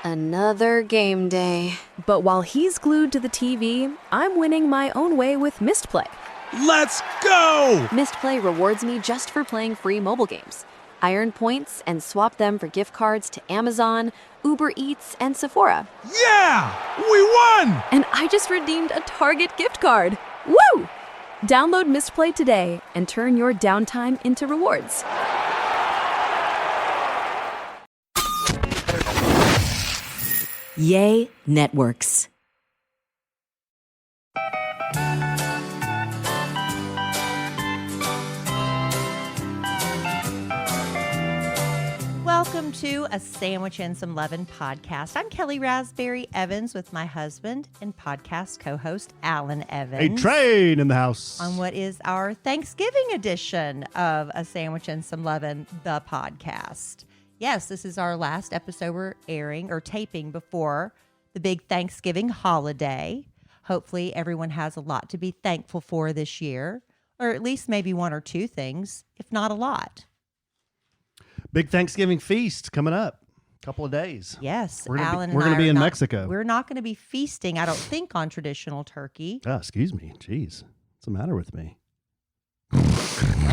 Another game day. But while he's glued to the TV, I'm winning my own way with Missed Play. Let's go! Missed Play rewards me just for playing free mobile games. I earn points and swap them for gift cards to Amazon, Uber Eats, and Sephora. Yeah! We won! And I just redeemed a Target gift card. Woo! Download Missed Play today and turn your downtime into rewards. Yay Networks. Welcome to A Sandwich and Some Lovin' podcast. I'm Kellie Raspberry Evans with my husband and podcast co-host Alan Evans. A train in the house. On what is our Thanksgiving edition of A Sandwich and Some Lovin', the podcast. Yes, this is our last episode we're airing or taping before the big Thanksgiving holiday. Hopefully everyone has a lot to be thankful for this year, or at least maybe one or two things, if not a lot. Big Thanksgiving feast coming up. Couple of days. Yes, We're Alan going to be in not, Mexico. We're not going to be feasting, I don't think, on traditional turkey. Oh, excuse me. Jeez. What's the matter with me?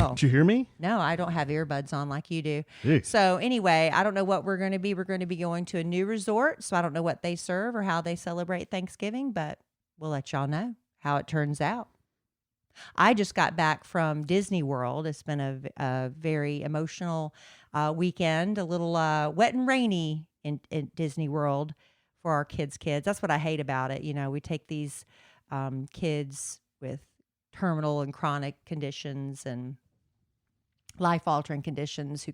Oh. Did you hear me? No, I don't have earbuds on like you do. Jeez. So anyway, I don't know what we're going to be. We're going to be going to a new resort, so I don't know what they serve or how they celebrate Thanksgiving, but we'll let y'all know how it turns out. I just got back from Disney World. It's been a very emotional weekend, a little wet and rainy in Disney World for our kids. That's what I hate about it. You know, we take these kids with terminal and chronic conditions and life-altering conditions who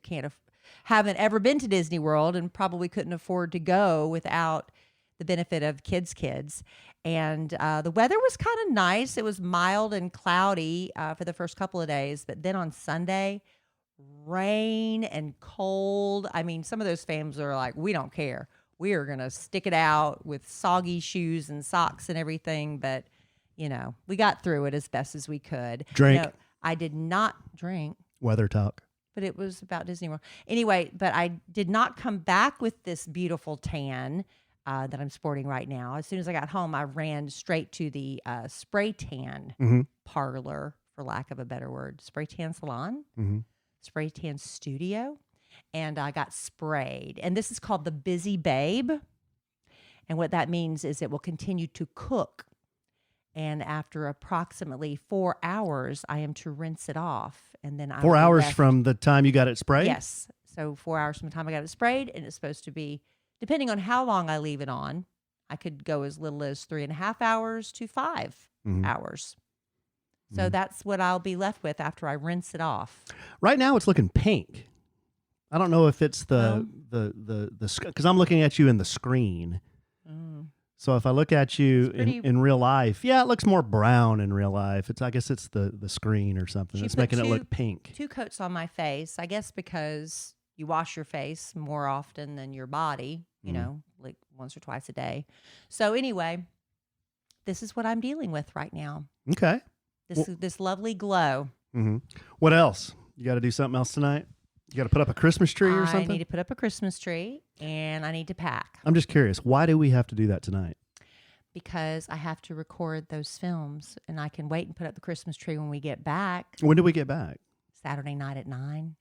haven't ever been to Disney World and probably couldn't afford to go without the benefit of kids. And the weather was kind of nice. It was mild and cloudy for the first couple of days, but then on Sunday, rain and cold. I mean, some of those families are like, we don't care. We are going to stick it out with soggy shoes and socks and everything, but you know, we got through it as best as we could. Drink. No, I did not drink. Weather talk. But it was about Disney World. Anyway, but I did not come back with this beautiful tan that I'm sporting right now. As soon as I got home, I ran straight to the spray tan parlor, for lack of a better word. Spray tan salon, spray tan studio. And I got sprayed. And this is called the Busy Babe. And what that means is it will continue to cook. And after approximately 4 hours, I am to rinse it off. And then 4 hours from the time you got it sprayed? Yes. So 4 hours from the time I got it sprayed. And it's supposed to be, depending on how long I leave it on, I could go as little as 3.5 hours to 5 hours. So that's what I'll be left with after I rinse it off. Right now it's looking pink. I don't know if it's the because I'm looking at you in the screen. So if I look at you in real life, yeah, it looks more brown in real life. I guess it's the screen or something that's making it look pink. 2 coats on my face, I guess because you wash your face more often than your body, you know, like once or twice a day. So anyway, this is what I'm dealing with right now. Okay. This lovely glow. What else? You got to do something else tonight? You got to put up a Christmas tree or something? I need to put up a Christmas tree, and I need to pack. I'm just curious. Why do we have to do that tonight? Because I have to record those films, and I can wait and put up the Christmas tree when we get back. When do we get back? Saturday night at 9.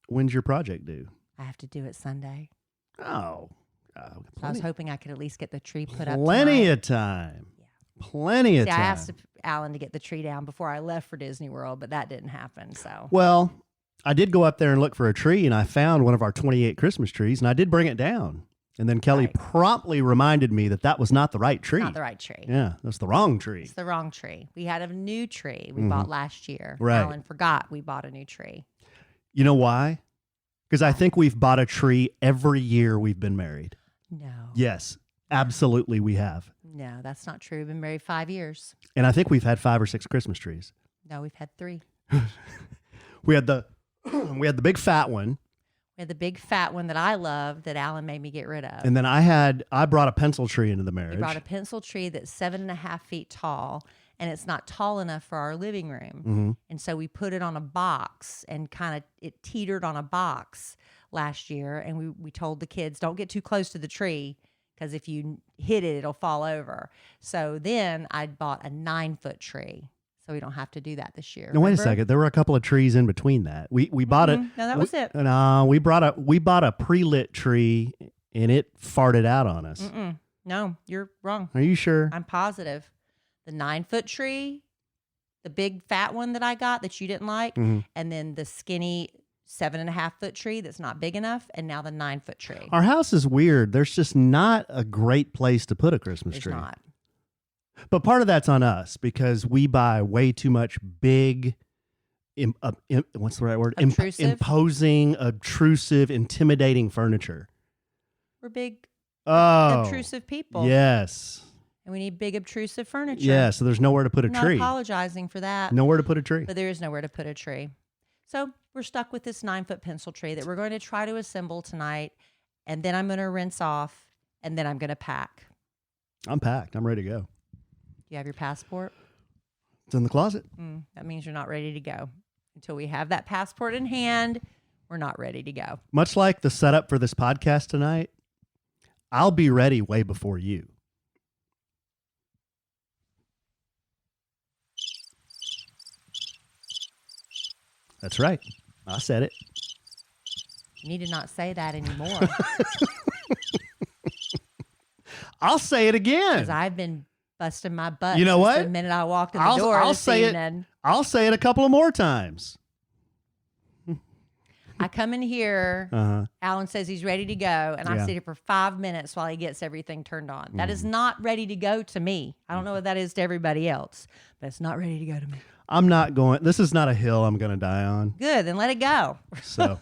When's your project due? I have to do it Sunday. Oh. So I was hoping I could at least get the tree put up Plenty of time. Yeah. Plenty of time. I asked Alan to get the tree down before I left for Disney World, but that didn't happen. So well, I did go up there and look for a tree, and I found one of our 28 Christmas trees, and I did bring it down. And then Kelly promptly reminded me that was not the right tree. Not the right tree. Yeah, that's the wrong tree. It's the wrong tree. We had a new tree we bought last year. Right. Alan forgot we bought a new tree. You know why? Because I think we've bought a tree every year we've been married. No. Yes, absolutely we have. No, that's not true. We've been married 5 years. And I think we've had 5 or 6 Christmas trees. No, we've had 3. We had the big fat one. We had the big fat one that I loved that Alan made me get rid of. And then I brought a pencil tree into the marriage. We brought a pencil tree that's 7.5 feet tall, and it's not tall enough for our living room. And so we put it on a box and it teetered on a box last year. And we told the kids, don't get too close to the tree because if you hit it, it'll fall over. So then I bought a 9-foot tree. So we don't have to do that this year. No, wait a remember? second. There were a couple of trees in between that. We bought it. No, that was it. No, we bought a pre-lit tree and it farted out on us. No, you're wrong. Are you sure? I'm positive. The 9-foot tree, the big fat one that I got that you didn't like, and then the skinny 7.5-foot tree that's not big enough, and now the 9-foot tree. Our house is weird. There's just not a great place to put a Christmas There's tree. not. But part of that's on us because we buy way too much big, what's the right word? Obtrusive? Imposing, obtrusive, intimidating furniture. We're big, Oh, obtrusive people. yes. And we need big, obtrusive furniture. Yeah, so there's nowhere to put a I'm tree. not apologizing for that. Nowhere to put a tree. But there is nowhere to put a tree. So we're stuck with this 9-foot pencil tree that we're going to try to assemble tonight. And then I'm going to rinse off, and then I'm going to pack. I'm packed. I'm ready to go. Do you have your passport? It's in the closet. That means you're not ready to go. Until we have that passport in hand, we're not ready to go. Much like the setup for this podcast tonight, I'll be ready way before you. That's right. I said it. You need to not say that anymore. I'll say it again. Because I've been busting my butt. You know since what? The minute I walked in the door I'll this say evening. it. I'll say it a couple of more times. I come in here, Alan says he's ready to go, and I Yeah. sit here for 5 minutes while he gets everything turned on. That is not ready to go to me. I don't know what that is to everybody else, but it's not ready to go to me. I'm not going. This is not a hill I'm going to die on. Good, then let it go. So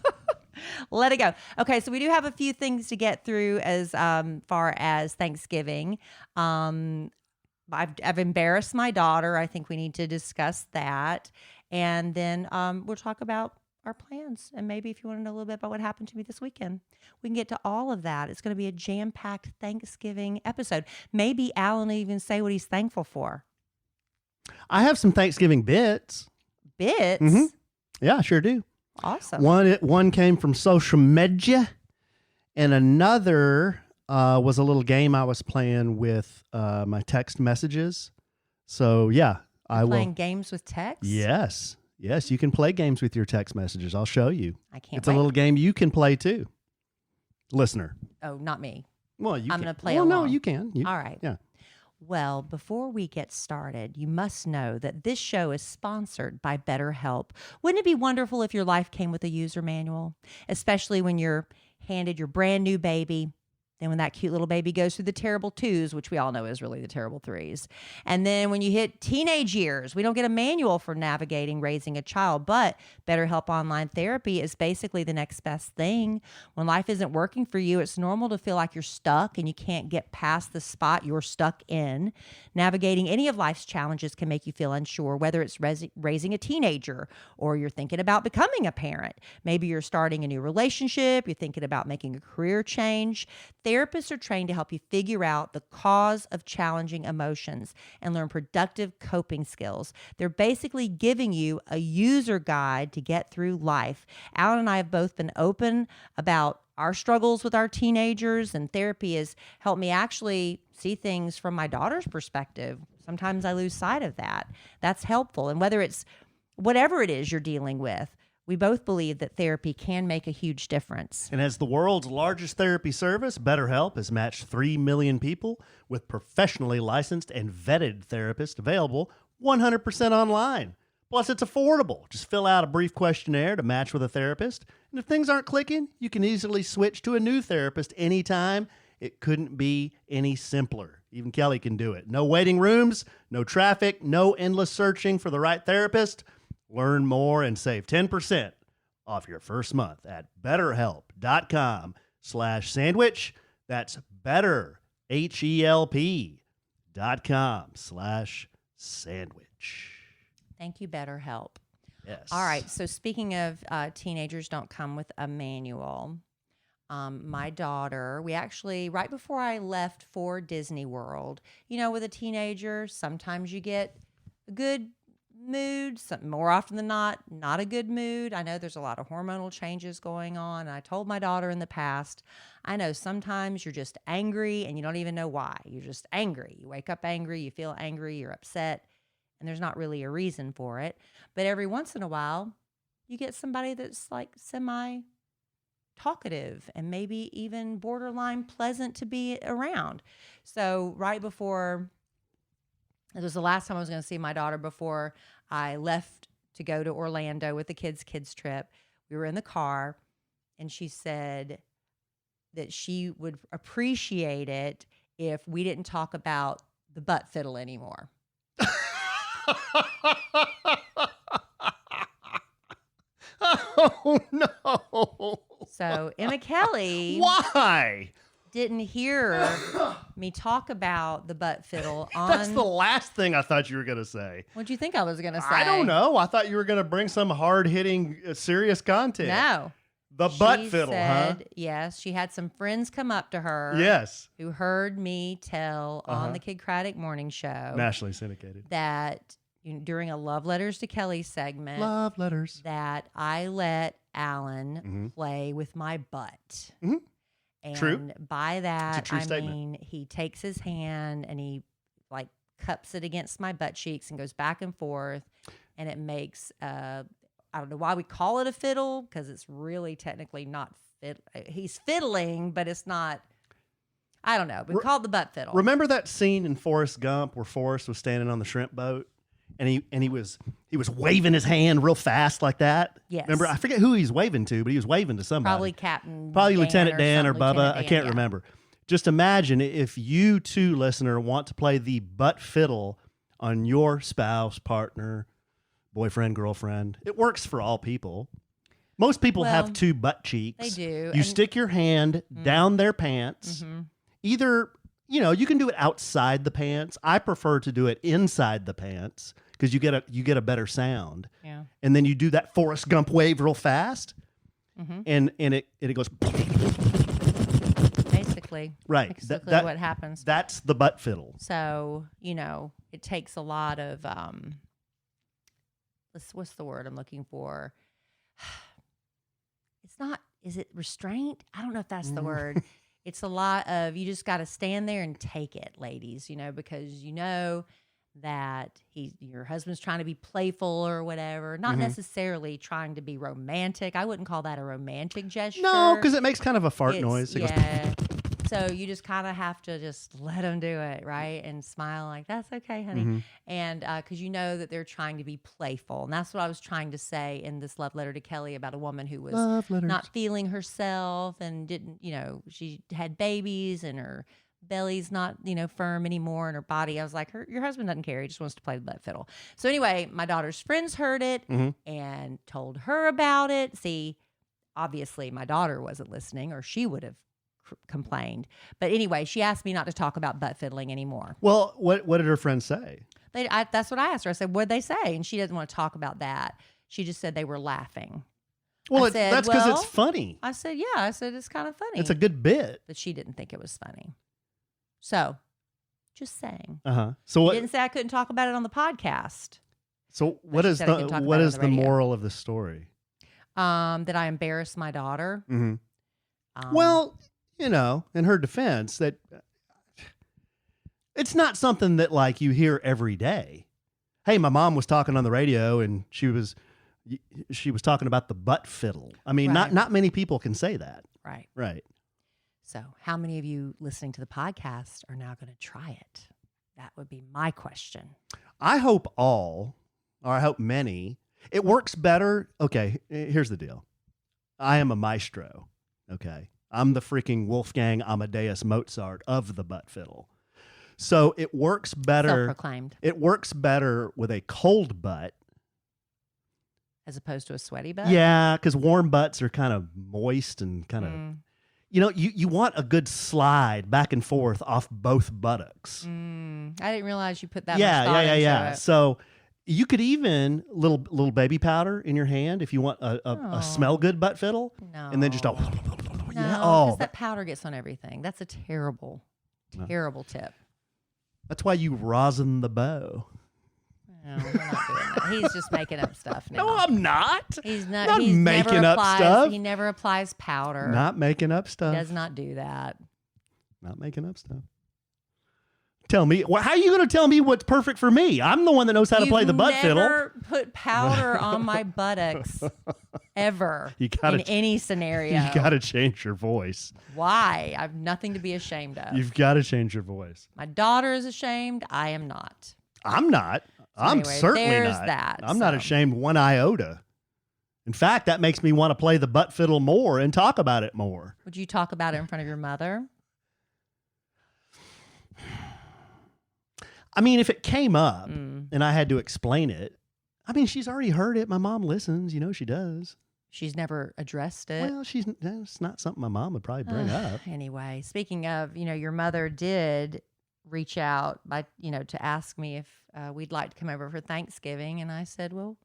Let it go. Okay, so we do have a few things to get through as far as Thanksgiving. I've embarrassed my daughter. I think we need to discuss that. And then we'll talk about our plans. And maybe if you want to know a little bit about what happened to me this weekend, we can get to all of that. It's going to be a jam-packed Thanksgiving episode. Maybe Alan will even say what he's thankful for. I have some Thanksgiving bits. Bits? Yeah, I sure do. Awesome. One came from social media, and another was a little game I was playing with my text messages. So yeah, I will. Playing games with text? Yes, you can play games with your text messages. I'll show you. I can't It's wait. a little game you can play too, listener. Oh, not me. Well, you. I'm can. gonna play Well, no, along. you can. All right. Yeah. Well, before we get started, you must know that this show is sponsored by BetterHelp. Wouldn't it be wonderful if your life came with a user manual, especially when you're handed your brand new baby? Then when that cute little baby goes through the terrible 2s, which we all know is really the terrible 3s. And then when you hit teenage years, we don't get a manual for navigating raising a child, but BetterHelp Online Therapy is basically the next best thing. When life isn't working for you, it's normal to feel like you're stuck and you can't get past the spot you're stuck in. Navigating any of life's challenges can make you feel unsure, whether it's raising a teenager or you're thinking about becoming a parent. Maybe you're starting a new relationship, you're thinking about making a career change. Therapists are trained to help you figure out the cause of challenging emotions and learn productive coping skills. They're basically giving you a user guide to get through life. Alan and I have both been open about our struggles with our teenagers, and therapy has helped me actually see things from my daughter's perspective. Sometimes I lose sight of that. That's helpful. And whether it's whatever it is you're dealing with, we both believe that therapy can make a huge difference. And as the world's largest therapy service, BetterHelp has matched 3 million people with professionally licensed and vetted therapists available 100% online. Plus, it's affordable. Just fill out a brief questionnaire to match with a therapist. And if things aren't clicking, you can easily switch to a new therapist anytime. It couldn't be any simpler. Even Kellie can do it. No waiting rooms, no traffic, no endless searching for the right therapist. Learn more and save 10% off your first month at betterhelp.com/sandwich. That's betterhelp.com/sandwich. Thank you, BetterHelp. Yes. All right. So speaking of teenagers don't come with a manual, my daughter, we actually, right before I left for Disney World, with a teenager, sometimes you get a good mood. More often than not a good mood. I know there's a lot of hormonal changes going on. And I told my daughter in the past, I know sometimes you're just angry and you don't even know why. You're just angry. You wake up angry, you feel angry, you're upset, and there's not really a reason for it. But every once in a while, you get somebody that's like semi talkative and maybe even borderline pleasant to be around. So right before, it was the last time I was going to see my daughter before I left to go to Orlando with the kids trip. We were in the car and she said that she would appreciate it if we didn't talk about the butt fiddle anymore. Oh, no. So Emma Kellie Why? didn't hear me talk about the butt fiddle on. That's the last thing I thought you were going to say. What'd you think I was going to say? I don't know. I thought you were going to bring some hard-hitting, serious content. No. The butt She fiddle, said, yes, she had some friends come up to her. Yes. Who heard me tell on the Kid Craddock morning show. Nationally syndicated. That during a Love Letters to Kellie segment. Love letters. That I let Alan play with my butt. Mm-hmm. And True. by that, I statement. mean, he takes his hand and he like cups it against my butt cheeks and goes back and forth. And it makes, I don't know why we call it a fiddle, because it's really technically not he's fiddling, but it's not, I don't know. We call it the butt fiddle. Remember that scene in Forrest Gump where Forrest was standing on the shrimp boat? And he was waving his hand real fast like that. Yes. Remember, I forget who he's waving to, but he was waving to somebody. Probably Lieutenant Dan or Lieutenant Bubba. Dan, I can't remember. Just imagine if you too, listener, want to play the butt fiddle on your spouse, partner, boyfriend, girlfriend. It works for all people. Most people have two butt cheeks. They do. You stick your hand down their pants. Either, you can do it outside the pants. I prefer to do it inside the pants because you get a better sound. Yeah. And then you do that Forrest Gump wave real fast, and it goes. Basically. Right. Basically what happens. That's the butt fiddle. So, it takes a lot of, what's the word I'm looking for? Is it restraint? I don't know if that's the word. It's a lot of, you just got to stand there and take it, ladies, because that your husband's trying to be playful or whatever, not necessarily trying to be romantic. I wouldn't call that a romantic gesture. No, because it makes kind of a fart noise. It Yeah. So you just kind of have to just let them do it, right? And smile like, that's okay, honey. And because that they're trying to be playful. And that's what I was trying to say in this love letter to Kellie about a woman who was not feeling herself and didn't, she had babies and her belly's not, firm anymore in her body. I was like, your husband doesn't care. He just wants to play the butt fiddle. So anyway, my daughter's friends heard it and told her about it. See, obviously my daughter wasn't listening or she would have complained. But anyway, she asked me not to talk about butt fiddling anymore. Well, what did her friends say? That's what I asked her. I said, what'd they say? And she doesn't want to talk about that. She just said they were laughing. Well, that's because it's funny. I said, yeah. I said, it's kind of funny. It's a good bit. But she didn't think it was funny. So, just saying. So what? She didn't say I couldn't talk about it on the podcast. So what is the moral of the story? That I embarrassed my daughter. Well, in her defense, that it's not something that like you hear every day. Hey, my mom was talking on the radio and she was talking about the butt fiddle. I mean, not many people can say that. Right. Right. So how many of you listening to the podcast are now going to try it? That would be my question. I hope all, or I hope many. It works better. Okay, here's the deal. I am a maestro. Okay. I'm the freaking Wolfgang Amadeus Mozart of the butt fiddle. So it works better. Self-proclaimed. It works better with a cold butt. As opposed to a sweaty butt? Yeah, because warm butts are kind of moist and kind of, you want a good slide back and forth off both buttocks. I didn't realize you put that much thought into it. So you could even little baby powder in your hand if you want a smell good butt fiddle. No. And then just because that powder gets on everything. That's a terrible tip. That's why you rosin the bow. No, we're not doing that. He's just making up stuff now. No, I'm not. He's not. Not He's making never up applies, stuff. He never applies powder. Not making up He stuff. does not do that. Not making up stuff. Tell me, how are you going to tell me what's perfect for me? I'm the one that knows how to play the butt fiddle. You've never put powder on my buttocks ever in any scenario. You got to change your voice. Why? I have nothing to be ashamed of. You've got to change your voice. My daughter is ashamed. I am not. I'm not. I'm anyway, certainly there's not. that, I'm not ashamed one iota. In fact, that makes me want to play the butt fiddle more and talk about it more. Would you talk about it in front of your mother? I mean, if it came up and I had to explain it, I mean, she's already heard it. My mom listens. You know she does. She's never addressed it. Well, it's not something my mom would probably bring up. Anyway, speaking of, your mother did reach out to ask me if we'd like to come over for Thanksgiving. And I said, well,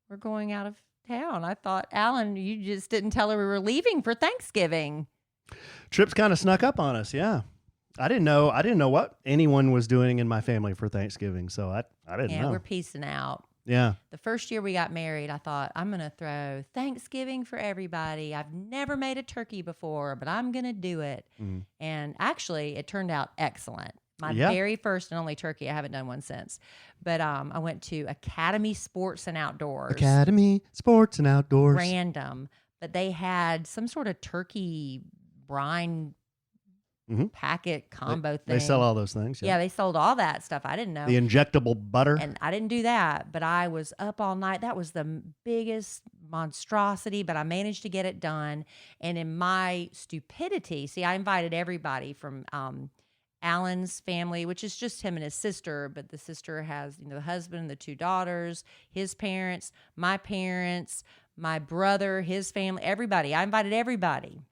we're going out of town. I thought, Alan, you just didn't tell her we were leaving for Thanksgiving. Trip's kind of snuck up on us. Yeah. I didn't know what anyone was doing in my family for Thanksgiving. So I didn't know. Yeah, we're piecing out. Yeah. The first year we got married, I thought, I'm going to throw Thanksgiving for everybody. I've never made a turkey before, but I'm going to do it. And actually, it turned out excellent. My very first and only turkey. I haven't done one since. But I went to Academy Sports and Outdoors. Academy Sports and Outdoors. Random. But they had some sort of turkey brine packet combo thing. They sell all those things. Yeah, they sold all that stuff. I didn't know. The injectable butter. And I didn't do that, but I was up all night. That was the biggest monstrosity, but I managed to get it done. And in my stupidity, see, I invited everybody from Alan's family, which is just him and his sister, but the sister has, the husband and the two daughters, his parents, my brother, his family, everybody. I invited everybody.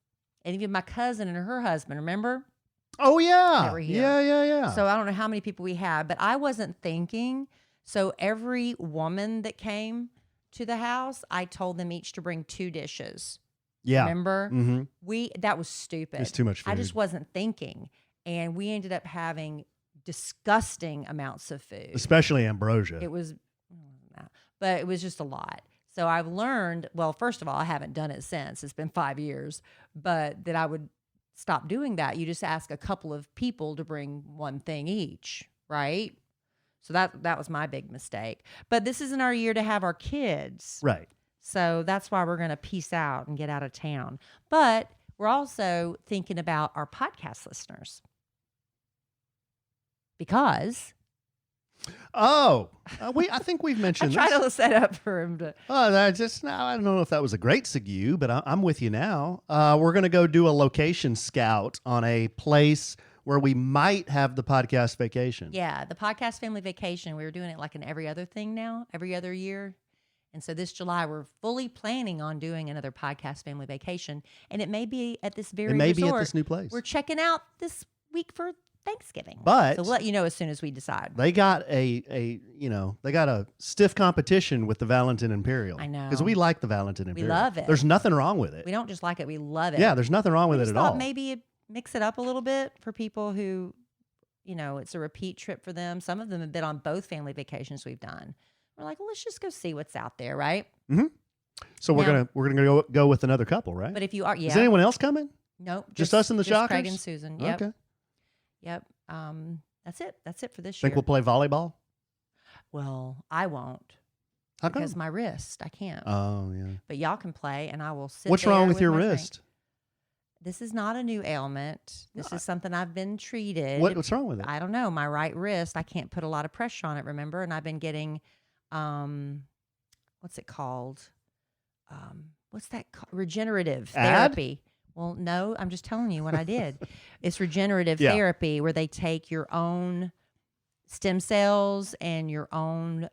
And even my cousin and her husband, remember? Oh, yeah. They were here. Yeah. So I don't know how many people we had, but I wasn't thinking. So every woman that came to the house, I told them each to bring 2 dishes. Yeah. Remember? Mm-hmm. That was stupid. It's too much food. I just wasn't thinking. And we ended up having amounts of food. Especially ambrosia. It was, but it was just a lot. So I've learned, well, first of all, I haven't done it since. It's been 5 years, but that I would stop doing that. You just ask a couple of people to bring one thing each, right? So that was my big mistake. But this isn't our year to have our kids. Right. So that's why we're going to peace out and get out of town. But we're also thinking about our podcast listeners. Because... I think we've mentioned I this. tried to set up for him to... I don't know if that was a great segue, but I'm with you now. We're going to go do a location scout on a place where we might have the podcast vacation. Yeah, the podcast family vacation. We were doing it like an every other thing now, every other year. And so this July, we're fully planning on doing another podcast family vacation. And it may be at this very resort. It may be at this new place. We're checking out this week for Thanksgiving. But so we'll let you know as soon as we decide. They got a stiff competition with the Valentin Imperial. I know. Because we like the Valentin Imperial. We love it. There's nothing wrong with it. We don't just like it, we love it. Yeah, there's nothing wrong with it at all. Maybe mix it up a little bit for people who, it's a repeat trip for them. Some of them have been on both family vacations we've done. We're like, well, let's just go see what's out there, right? Mm-hmm. So we're gonna go with another couple, right? But if you are, Is anyone else coming? Nope. Just us and the Shockers? Craig and Susan. Yep. Okay. Yep. That's it. That's it for this Think year. we'll play volleyball? Well, I won't. How come? Because my wrist, I can't. Oh, yeah. But y'all can play, and I will sit What's there wrong with your my wrist? drink. This is not a new ailment. This is something I've been treated. What's wrong with it? I don't know. My right wrist, I can't put a lot of pressure on it, remember? And I've been getting, what's it called? What's that called? Regenerative therapy. Well, no, I'm just telling you what I did. It's regenerative therapy where they take your own stem cells and your own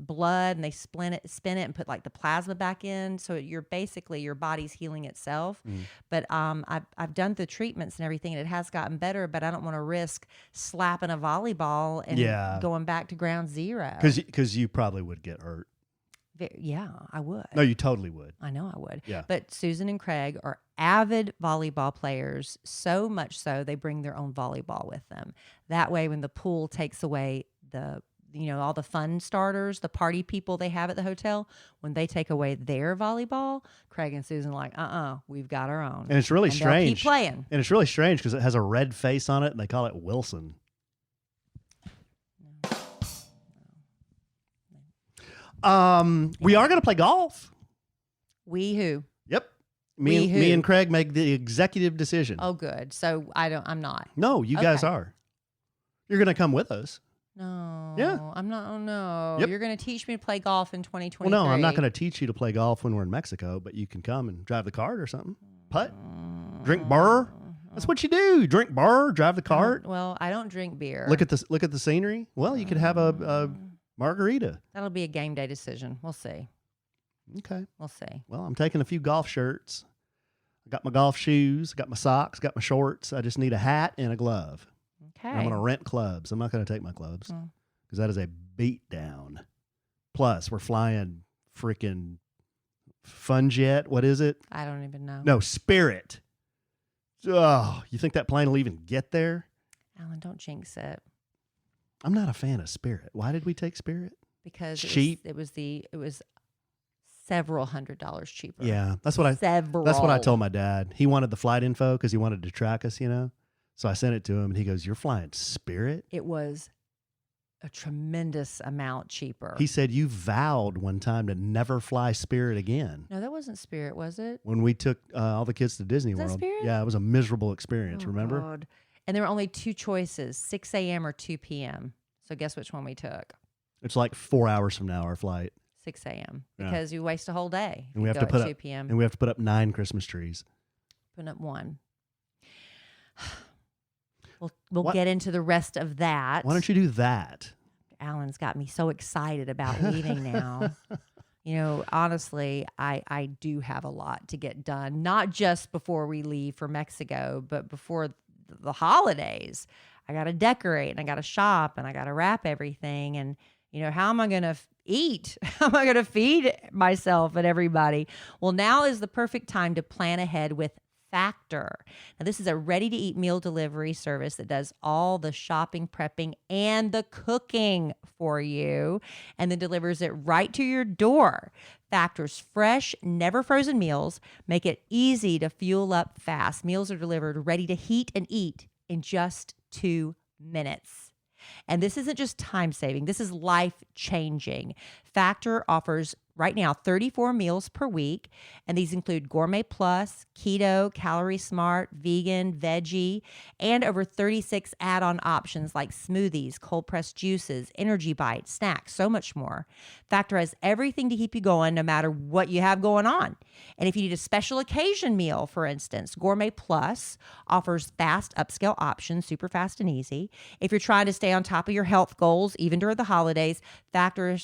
blood and they spin it and put like the plasma back in. So you're basically, your body's healing itself. But I've done the treatments and everything and it has gotten better, but I don't want to risk slapping a volleyball and going back to ground zero. Because you probably would get hurt. Yeah, I would. No, you totally would. I know I would. Yeah. But Susan and Craig are avid volleyball players, so much so they bring their own volleyball with them. That way, when the pool takes away the all the fun starters, the party people they have at the hotel, when they take away their volleyball, Craig and Susan are like, we've got our own. And it's really strange. They'll keep playing. And it's really strange because it has a red face on it, and they call it Wilson. We are going to play golf. We who? Yep. Me and Craig make the executive decision. Oh, good. So I'm not. No, you guys are. You're going to come with us. No. Yeah. I'm not. Oh, no. Yep. You're going to teach me to play golf in 2023. Well, no, I'm not going to teach you to play golf when we're in Mexico, but you can come and drive the cart or something. Putt. Drink burr. That's what you do. Drink burr, drive the cart. Well, I don't drink beer. Look at the scenery. Well, you could have a margarita. That'll be a game day decision. We'll see. Okay. We'll see. Well, I'm taking a few golf shirts. I got my golf shoes, got my socks, got my shorts. I just need a hat and a glove. Okay. And I'm going to rent clubs. I'm not going to take my clubs because that is a beat down. Plus, we're flying freaking Fun Jet. What is it? I don't even know. No, Spirit. Oh, you think that plane will even get there? Alan, don't jinx it. I'm not a fan of Spirit. Why did we take Spirit? Because cheap. It was several $100s cheaper. Yeah, that's what I told my dad. He wanted the flight info because he wanted to track us, So I sent it to him, and he goes, "You're flying Spirit?" It was a tremendous amount cheaper. He said you vowed one time to never fly Spirit again. No, that wasn't Spirit, was it? When we took all the kids to Disney Was that World. Spirit? Yeah, it was a miserable experience, remember? God. And there were only two choices, 6 a.m. or 2 p.m. So guess which one we took? It's like 4 hours from now, our flight. 6 a.m. Because you waste a whole day. And we have go to put at up 2 p.m. And we have to put up 9 Christmas trees. Put up 1. We'll get into the rest of that. Why don't you do that? Alan's got me so excited about leaving now. Honestly, I do have a lot to get done, not just before we leave for Mexico, but before the holidays. I got to decorate and I got to shop and I got to wrap everything. And, how am I going to eat? How am I going to feed myself and everybody? Well, now is the perfect time to plan ahead with Factor. Now, this is a ready-to-eat meal delivery service that does all the shopping, prepping, and the cooking for you, and then delivers it right to your door. Factor's fresh, never frozen meals make it easy to fuel up fast. Meals are delivered ready to heat and eat in just 2 minutes. And this isn't just time saving, this is life changing. Factor offers right now 34 meals per week, and these include Gourmet Plus, Keto, Calorie Smart, Vegan, Veggie, and over 36 add-on options like smoothies, cold pressed juices, energy bites, snacks, so much more. Factor has everything to keep you going no matter what you have going on. And if you need a special occasion meal, for instance, Gourmet Plus offers fast upscale options, super fast and easy. If you're trying to stay on top of your health goals, even during the holidays, Factor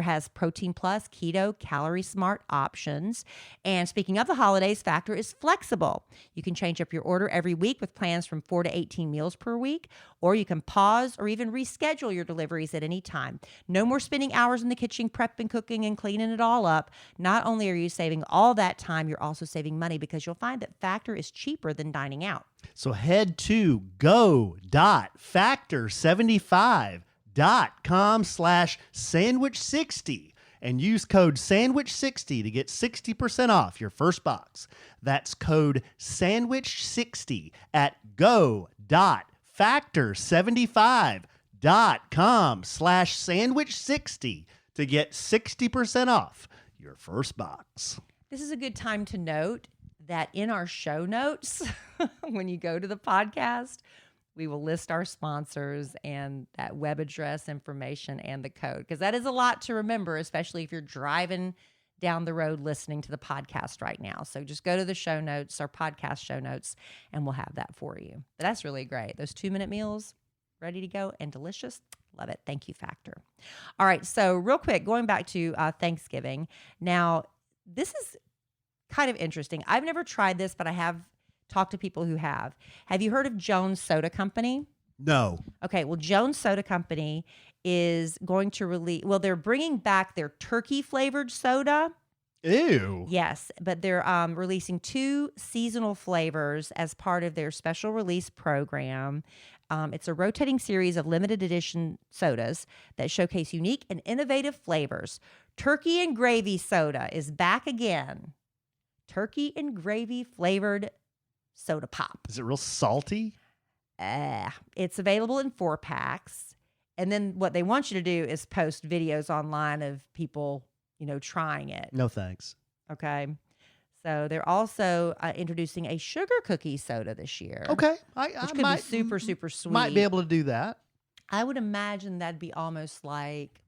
has Protein Plus, Keto, Calorie Smart options. And speaking of the holidays, Factor is flexible. You can change up your order every week with plans from 4 to 18 meals per week, or you can pause or even reschedule your deliveries at any time. No more spending hours in the kitchen prepping, cooking, and cleaning it all up. Not only are you saving all that time, you're also saving money because you'll find that Factor is cheaper than dining out. So head to go.factor75.com/sandwich60 and use code sandwich60 to get 60% off your first box. That's code sandwich60 at go.factor75.com/sandwich60 to get 60% off your first box. This is a good time to note that in our show notes, when you go to the podcast, we will list our sponsors and that web address information and the code, because that is a lot to remember, especially if you're driving down the road listening to the podcast right now. So just go to the show notes, our podcast show notes, and we'll have that for you. But that's really great. Those 2-minute meals, ready to go and delicious. Love it. Thank you, Factor. All right. So real quick, going back to Thanksgiving. Now, this is kind of interesting. I've never tried this, but I have talked to people who have. Have you heard of Jones Soda Company? No. Okay, well, Jones Soda Company is going to release, they're bringing back their turkey flavored soda. Ew. Yes, but they're releasing 2 seasonal flavors as part of their special release program. It's a rotating series of limited edition sodas that showcase unique and innovative flavors. Turkey and gravy soda is back again. Turkey and gravy flavored soda pop. Is it real salty? It's available in 4 packs. And then what they want you to do is post videos online of people, trying it. No thanks. Okay. So they're also introducing a sugar cookie soda this year. Okay. Which could be super, super sweet. Might be able to do that. I would imagine that'd be almost like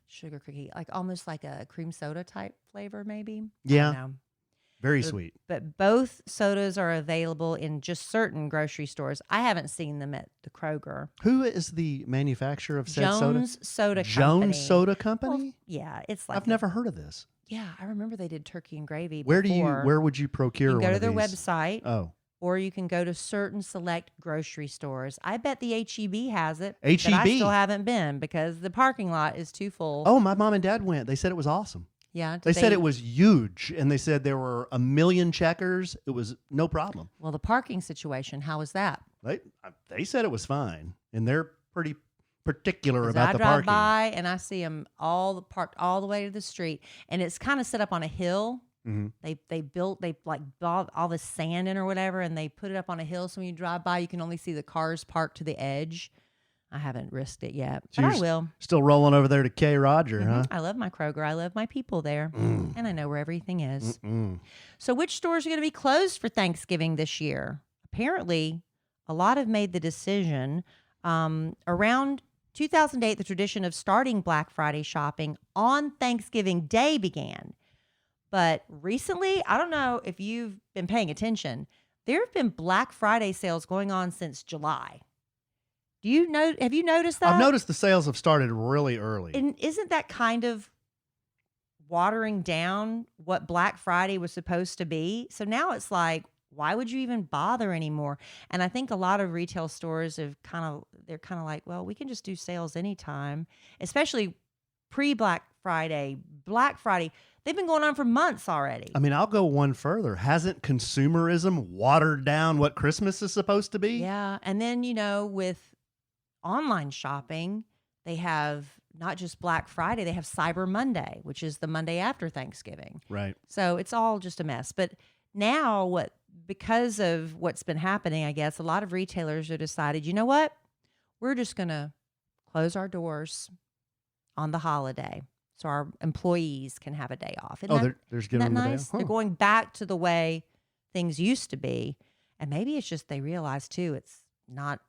sugar cookie, like almost like a cream soda type flavor, maybe. Yeah. I don't know. Very sweet. But both sodas are available in just certain grocery stores. I haven't seen them at the Kroger. Who is the manufacturer of said soda? Jones Soda Company. Jones Soda Company? Well, yeah, it's like I've never heard of this. Yeah, I remember they did turkey and gravy. Where before. would you procure You can go one to of their these? website. Oh. Or you can go to certain select grocery stores. I bet the HEB has it. HEB? But I still haven't been because the parking lot is too full. Oh, my mom and dad went. They said it was awesome. Yeah. They said it was huge, and they said there were 1 million checkers. It was no problem. Well, the parking situation, how was that? They said it was fine, and they're pretty particular 'Cause about I the drive parking. by and I see them all parked all the way to the street, and it's kind of set up on a hill. Mhm. They bought all the sand in or whatever, and they put it up on a hill. So when you drive by, you can only see the cars parked to the edge. I haven't risked it yet, So but I you're will. Still rolling over there to K. Roger, huh? I love my Kroger. I love my people there, and I know where everything is. Mm. So, which stores are going to be closed for Thanksgiving this year? Apparently, a lot have made the decision. Around 2008, the tradition of starting Black Friday shopping on Thanksgiving Day began. But recently, I don't know if you've been paying attention, there have been Black Friday sales going on since July. Have you noticed that? I've noticed the sales have started really early. And isn't that kind of watering down what Black Friday was supposed to be? So now it's like, why would you even bother anymore? And I think a lot of retail stores they're kind of like, well, we can just do sales anytime, especially pre-Black Friday. Black Friday, they've been going on for months already. I mean, I'll go one further. Hasn't consumerism watered down what Christmas is supposed to be? Yeah. And then, with online shopping, they have not just Black Friday, they have Cyber Monday, which is the Monday after Thanksgiving. Right. So it's all just a mess. But now because of what's been happening, I guess a lot of retailers have decided, you know what? We're just going to close our doors on the holiday so our employees can have a day off. They're just giving Isn't that them a day nice? off? Huh. They're going back to the way things used to be. And maybe it's just they realize too, it's not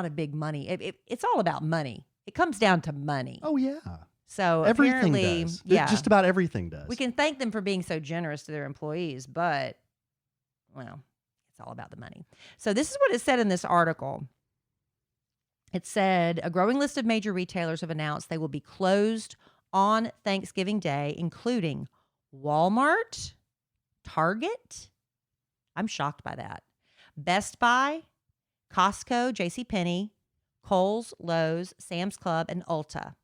a big money. It's all about money. It comes down to money. Oh, yeah. So Everything apparently, does. yeah, Just about everything does. we can thank them for being so generous to their employees, but well, it's all about the money. So this is what it said in this article. It said a growing list of major retailers have announced they will be closed on Thanksgiving Day, including Walmart, Target. I'm shocked by that. Best Buy, Costco, JCPenney, Kohl's, Lowe's, Sam's Club, and Ulta.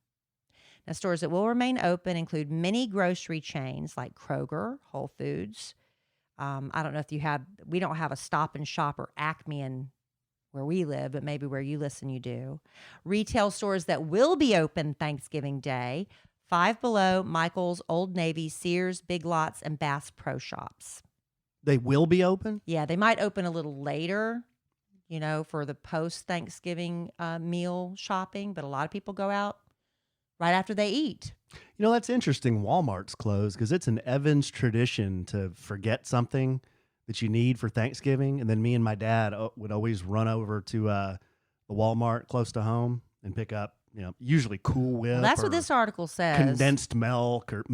Now, stores that will remain open include many grocery chains like Kroger, Whole Foods. I don't know if we don't have a Stop and Shop or Acme in where we live, but maybe where you listen, you do. Retail stores that will be open Thanksgiving Day: Five Below, Michael's, Old Navy, Sears, Big Lots, and Bass Pro Shops. They will be open? Yeah, they might open a little later, for the post-Thanksgiving meal shopping, but a lot of people go out right after they eat. That's interesting. Walmart's closed because it's an Evans tradition to forget something that you need for Thanksgiving. And then me and my dad would always run over to the Walmart close to home and pick up, usually Cool Whip. Well, that's or what this article says. condensed milk or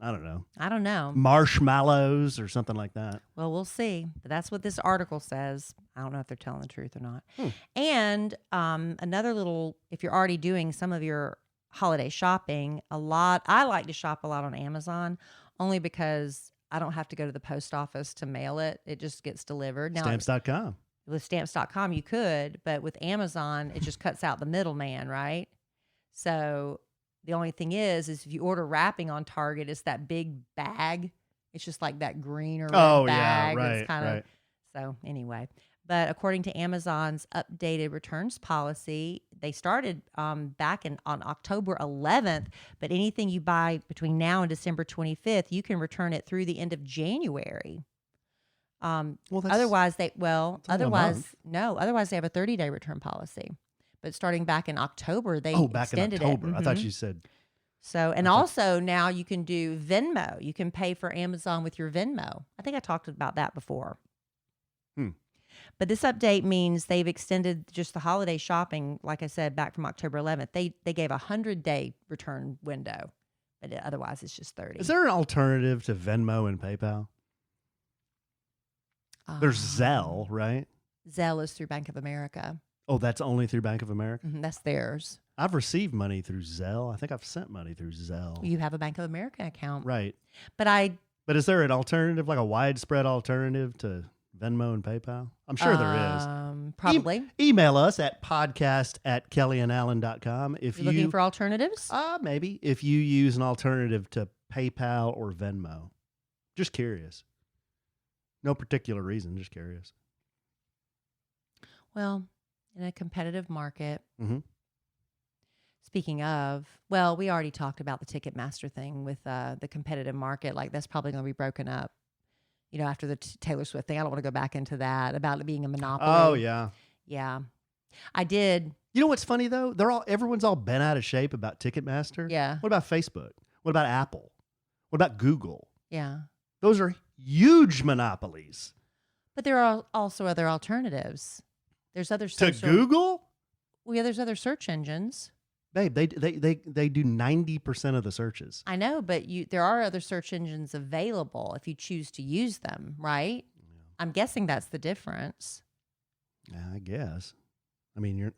I don't know, marshmallows or something like that. Well, we'll see. But that's what this article says. I don't know if they're telling the truth or not. And another little, if you're already doing some of your holiday shopping, I like to shop a lot on Amazon only because I don't have to go to the post office to mail it. It just gets delivered. Now, Stamps.com. with Stamps.com, you could, but with Amazon, it just cuts out the middleman, right? So The only thing is if you order wrapping on Target, it's that big bag. It's just like that green or red bag. Yeah, That's kind of so anyway. But according to Amazon's updated returns policy, they started back on October 11th. But anything you buy between now and December 25th, you can return it through the end of January. Otherwise they have a 30-day return policy. But starting back in October, they extended it. I thought you said. So, and also now you can do Venmo. You can pay for Amazon with your Venmo. I think I talked about that before. But this update means they've extended just the holiday shopping, like I said, back from October 11th. They gave a 100-day return window, but otherwise it's just 30. Is there an alternative to Venmo and PayPal? There's Zelle, right? Zelle is through Bank of America. Oh, that's only through Bank of America? That's theirs. I've received money through Zelle. I think I've sent money through Zelle. You have a Bank of America account. Right. But is there an alternative, like a widespread alternative to Venmo and PayPal? I'm sure there is. Probably. Email us at podcast@kellyanallen.com. If you're looking for alternatives? Maybe. If you use an alternative to PayPal or Venmo. Just curious. No particular reason, just curious. Well, in a competitive market. Mm-hmm. Speaking of, we already talked about the Ticketmaster thing with the competitive market. Like that's probably going to be broken up, after the Taylor Swift thing. I don't want to go back into that about it being a monopoly. Oh yeah, yeah. I did. You know what's funny though? Everyone's all bent out of shape about Ticketmaster. Yeah. What about Facebook? What about Apple? What about Google? Yeah. Those are huge monopolies. But there are also other alternatives. There's other to Google. Well, yeah, there's other search engines. Babe, they do 90% of the searches. I know, but there are other search engines available if you choose to use them, right? Yeah. I'm guessing that's the difference. Yeah, I guess. I mean,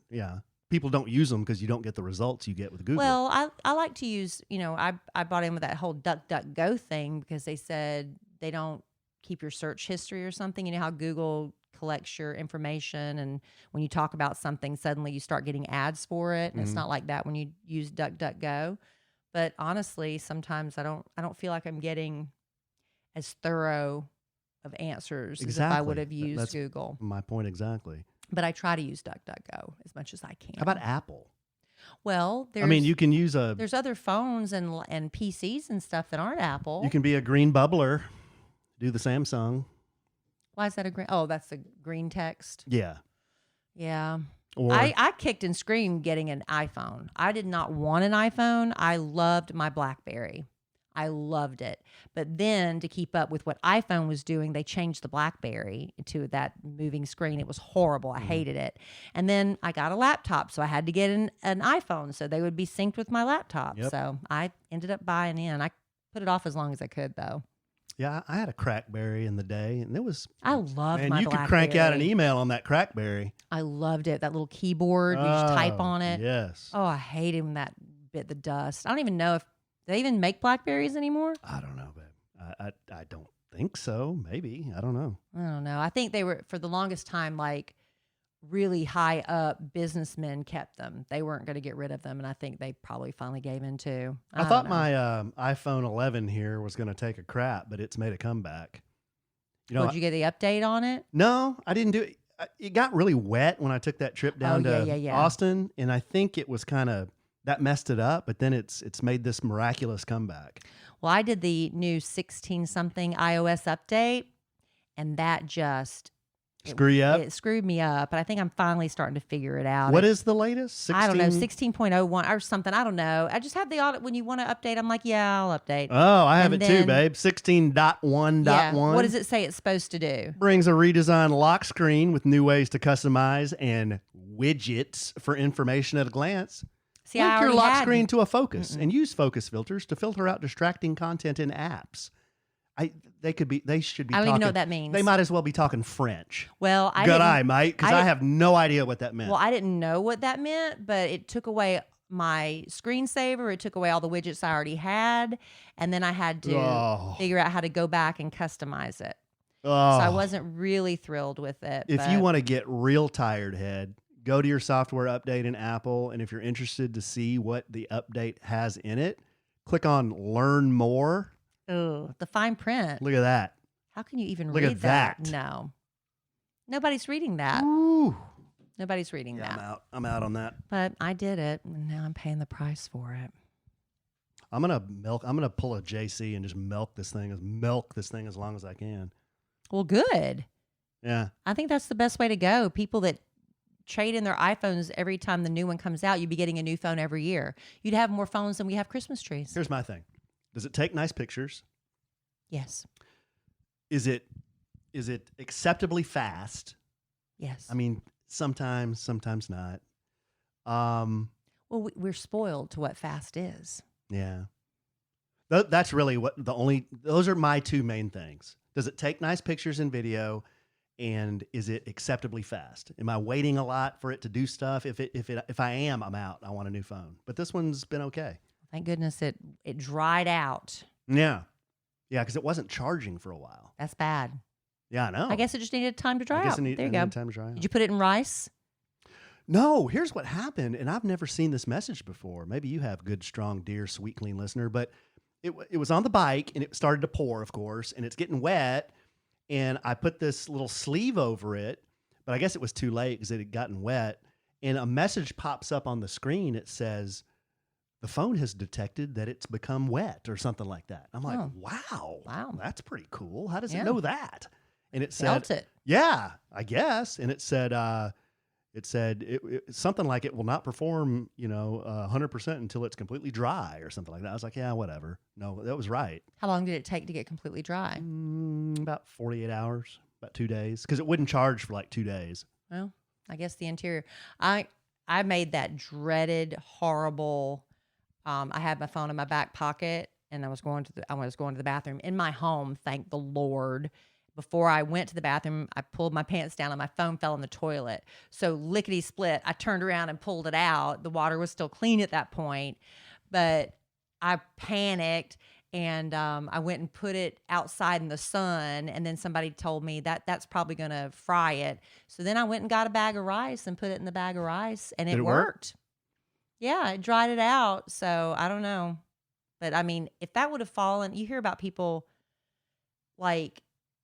people don't use them because you don't get the results you get with Google. Well, I like to use, I bought in with that whole DuckDuckGo thing because they said they don't keep your search history or something. You know how Google collects your information, and when you talk about something, suddenly you start getting ads for it, and it's not like that when you use DuckDuckGo. But honestly, sometimes I don't feel like I'm getting as thorough of answers as if I would have used That's Google. My point exactly. But I try to use DuckDuckGo as much as I can. How about Apple? Well, you can use there's other phones and PCs and stuff that aren't Apple. You can be a green bubbler, do the Samsung. Why is that a green? Oh, that's a green text. Yeah. Yeah. Or I kicked and screamed getting an iPhone. I did not want an iPhone. I loved my BlackBerry. I loved it. But then to keep up with what iPhone was doing, they changed the BlackBerry to that moving screen. It was horrible. I hated it. And then I got a laptop, so I had to get an iPhone so they would be synced with my laptop. Yep. So I ended up buying in. I put it off as long as I could, though. Yeah, I had a Crackberry in the day, and it was. I loved my BlackBerry. BlackBerry. You could crank out an email on that Crackberry. I loved it. That little keyboard, you just type on it. Yes. Oh, I hate when that bit the dust. I don't even know if they even make Blackberries anymore. I don't know, babe. I don't think so. Maybe. I don't know. I think they were, for the longest time, like really high up businessmen kept them. They weren't going to get rid of them, and I think they probably finally gave in too. I thought my iPhone 11 here was going to take a crap, but it's made a comeback. Did you get the update on it? No, I didn't do it. It got really wet when I took that trip down to Austin, and I think it was that messed it up, but then it's made this miraculous comeback. Well, I did the new 16-something iOS update, and that just... Screw you up? It screwed me up, but I think I'm finally starting to figure it out. What is the latest? 16? I don't know, 16.01 or something. I don't know. I just have the audit when you want to update. I'm like, yeah, I'll update. Oh, I have it too, babe. 16.1.1. Yeah. What does it say it's supposed to do? Brings a redesigned lock screen with new ways to customize and widgets for information at a glance. See, Link your lock screen to a focus and use focus filters to filter out distracting content in apps. They should be. I don't talking, even know what that means. They might as well be talking French. Well, good eye, mate, because I have no idea what that meant. Well, I didn't know what that meant, but it took away my screensaver. It took away all the widgets I already had, and then I had to figure out how to go back and customize it. So I wasn't really thrilled with it. If you want to get real tired head, go to your software update in Apple, and if you're interested to see what the update has in it, click on Learn More. Oh, the fine print. Look at that. How can you even Look read at that. No. Nobody's reading that. Ooh. Nobody's reading Yeah, that. I'm out on that. But I did it, and now I'm paying the price for it. I'm gonna pull a JC and just milk this thing as long as I can. Well, good. Yeah. I think that's the best way to go. People that trade in their iPhones every time the new one comes out, you'd be getting a new phone every year. You'd have more phones than we have Christmas trees. Here's my thing. Does it take nice pictures? Yes. Is it acceptably fast? Yes. I mean, sometimes not. Well, we're spoiled to what fast is. Yeah. That's really those are my two main things. Does it take nice pictures and video? And is it acceptably fast? Am I waiting a lot for it to do stuff? If I am, I'm out. I want a new phone. But this one's been okay. Thank goodness it dried out. Yeah. Yeah, because it wasn't charging for a while. That's bad. Yeah, I know. I guess it just needed time to dry out. There you go. Time to dry out. Did you put it in rice? No, here's what happened, and I've never seen this message before. Maybe you have, good, strong, dear, sweet, clean listener, but it was on the bike, and it started to pour, of course, and it's getting wet, and I put this little sleeve over it, but I guess it was too late because it had gotten wet, and a message pops up on the screen. It says, the phone has detected that it's become wet or something like that. I'm like, wow, that's pretty cool. How does it know that? And it said, Felt it. Yeah, I guess. And it said, something like it will not perform, 100% until it's completely dry or something like that. I was like, yeah, whatever. No, that was right. How long did it take to get completely dry? About 48 hours, about 2 days, because it wouldn't charge for like 2 days. Well, I guess the interior. I made that dreaded, horrible. I had my phone in my back pocket, and I was going to the bathroom in my home. Thank the Lord. Before I went to the bathroom, I pulled my pants down and my phone fell in the toilet. So lickety split, I turned around and pulled it out. The water was still clean at that point, but I panicked and I went and put it outside in the sun. And then somebody told me that's probably going to fry it. So then I went and got a bag of rice and put it in the bag of rice, and it worked. Yeah, it dried it out. So I don't know. But I mean, if that would have fallen, you hear about people like,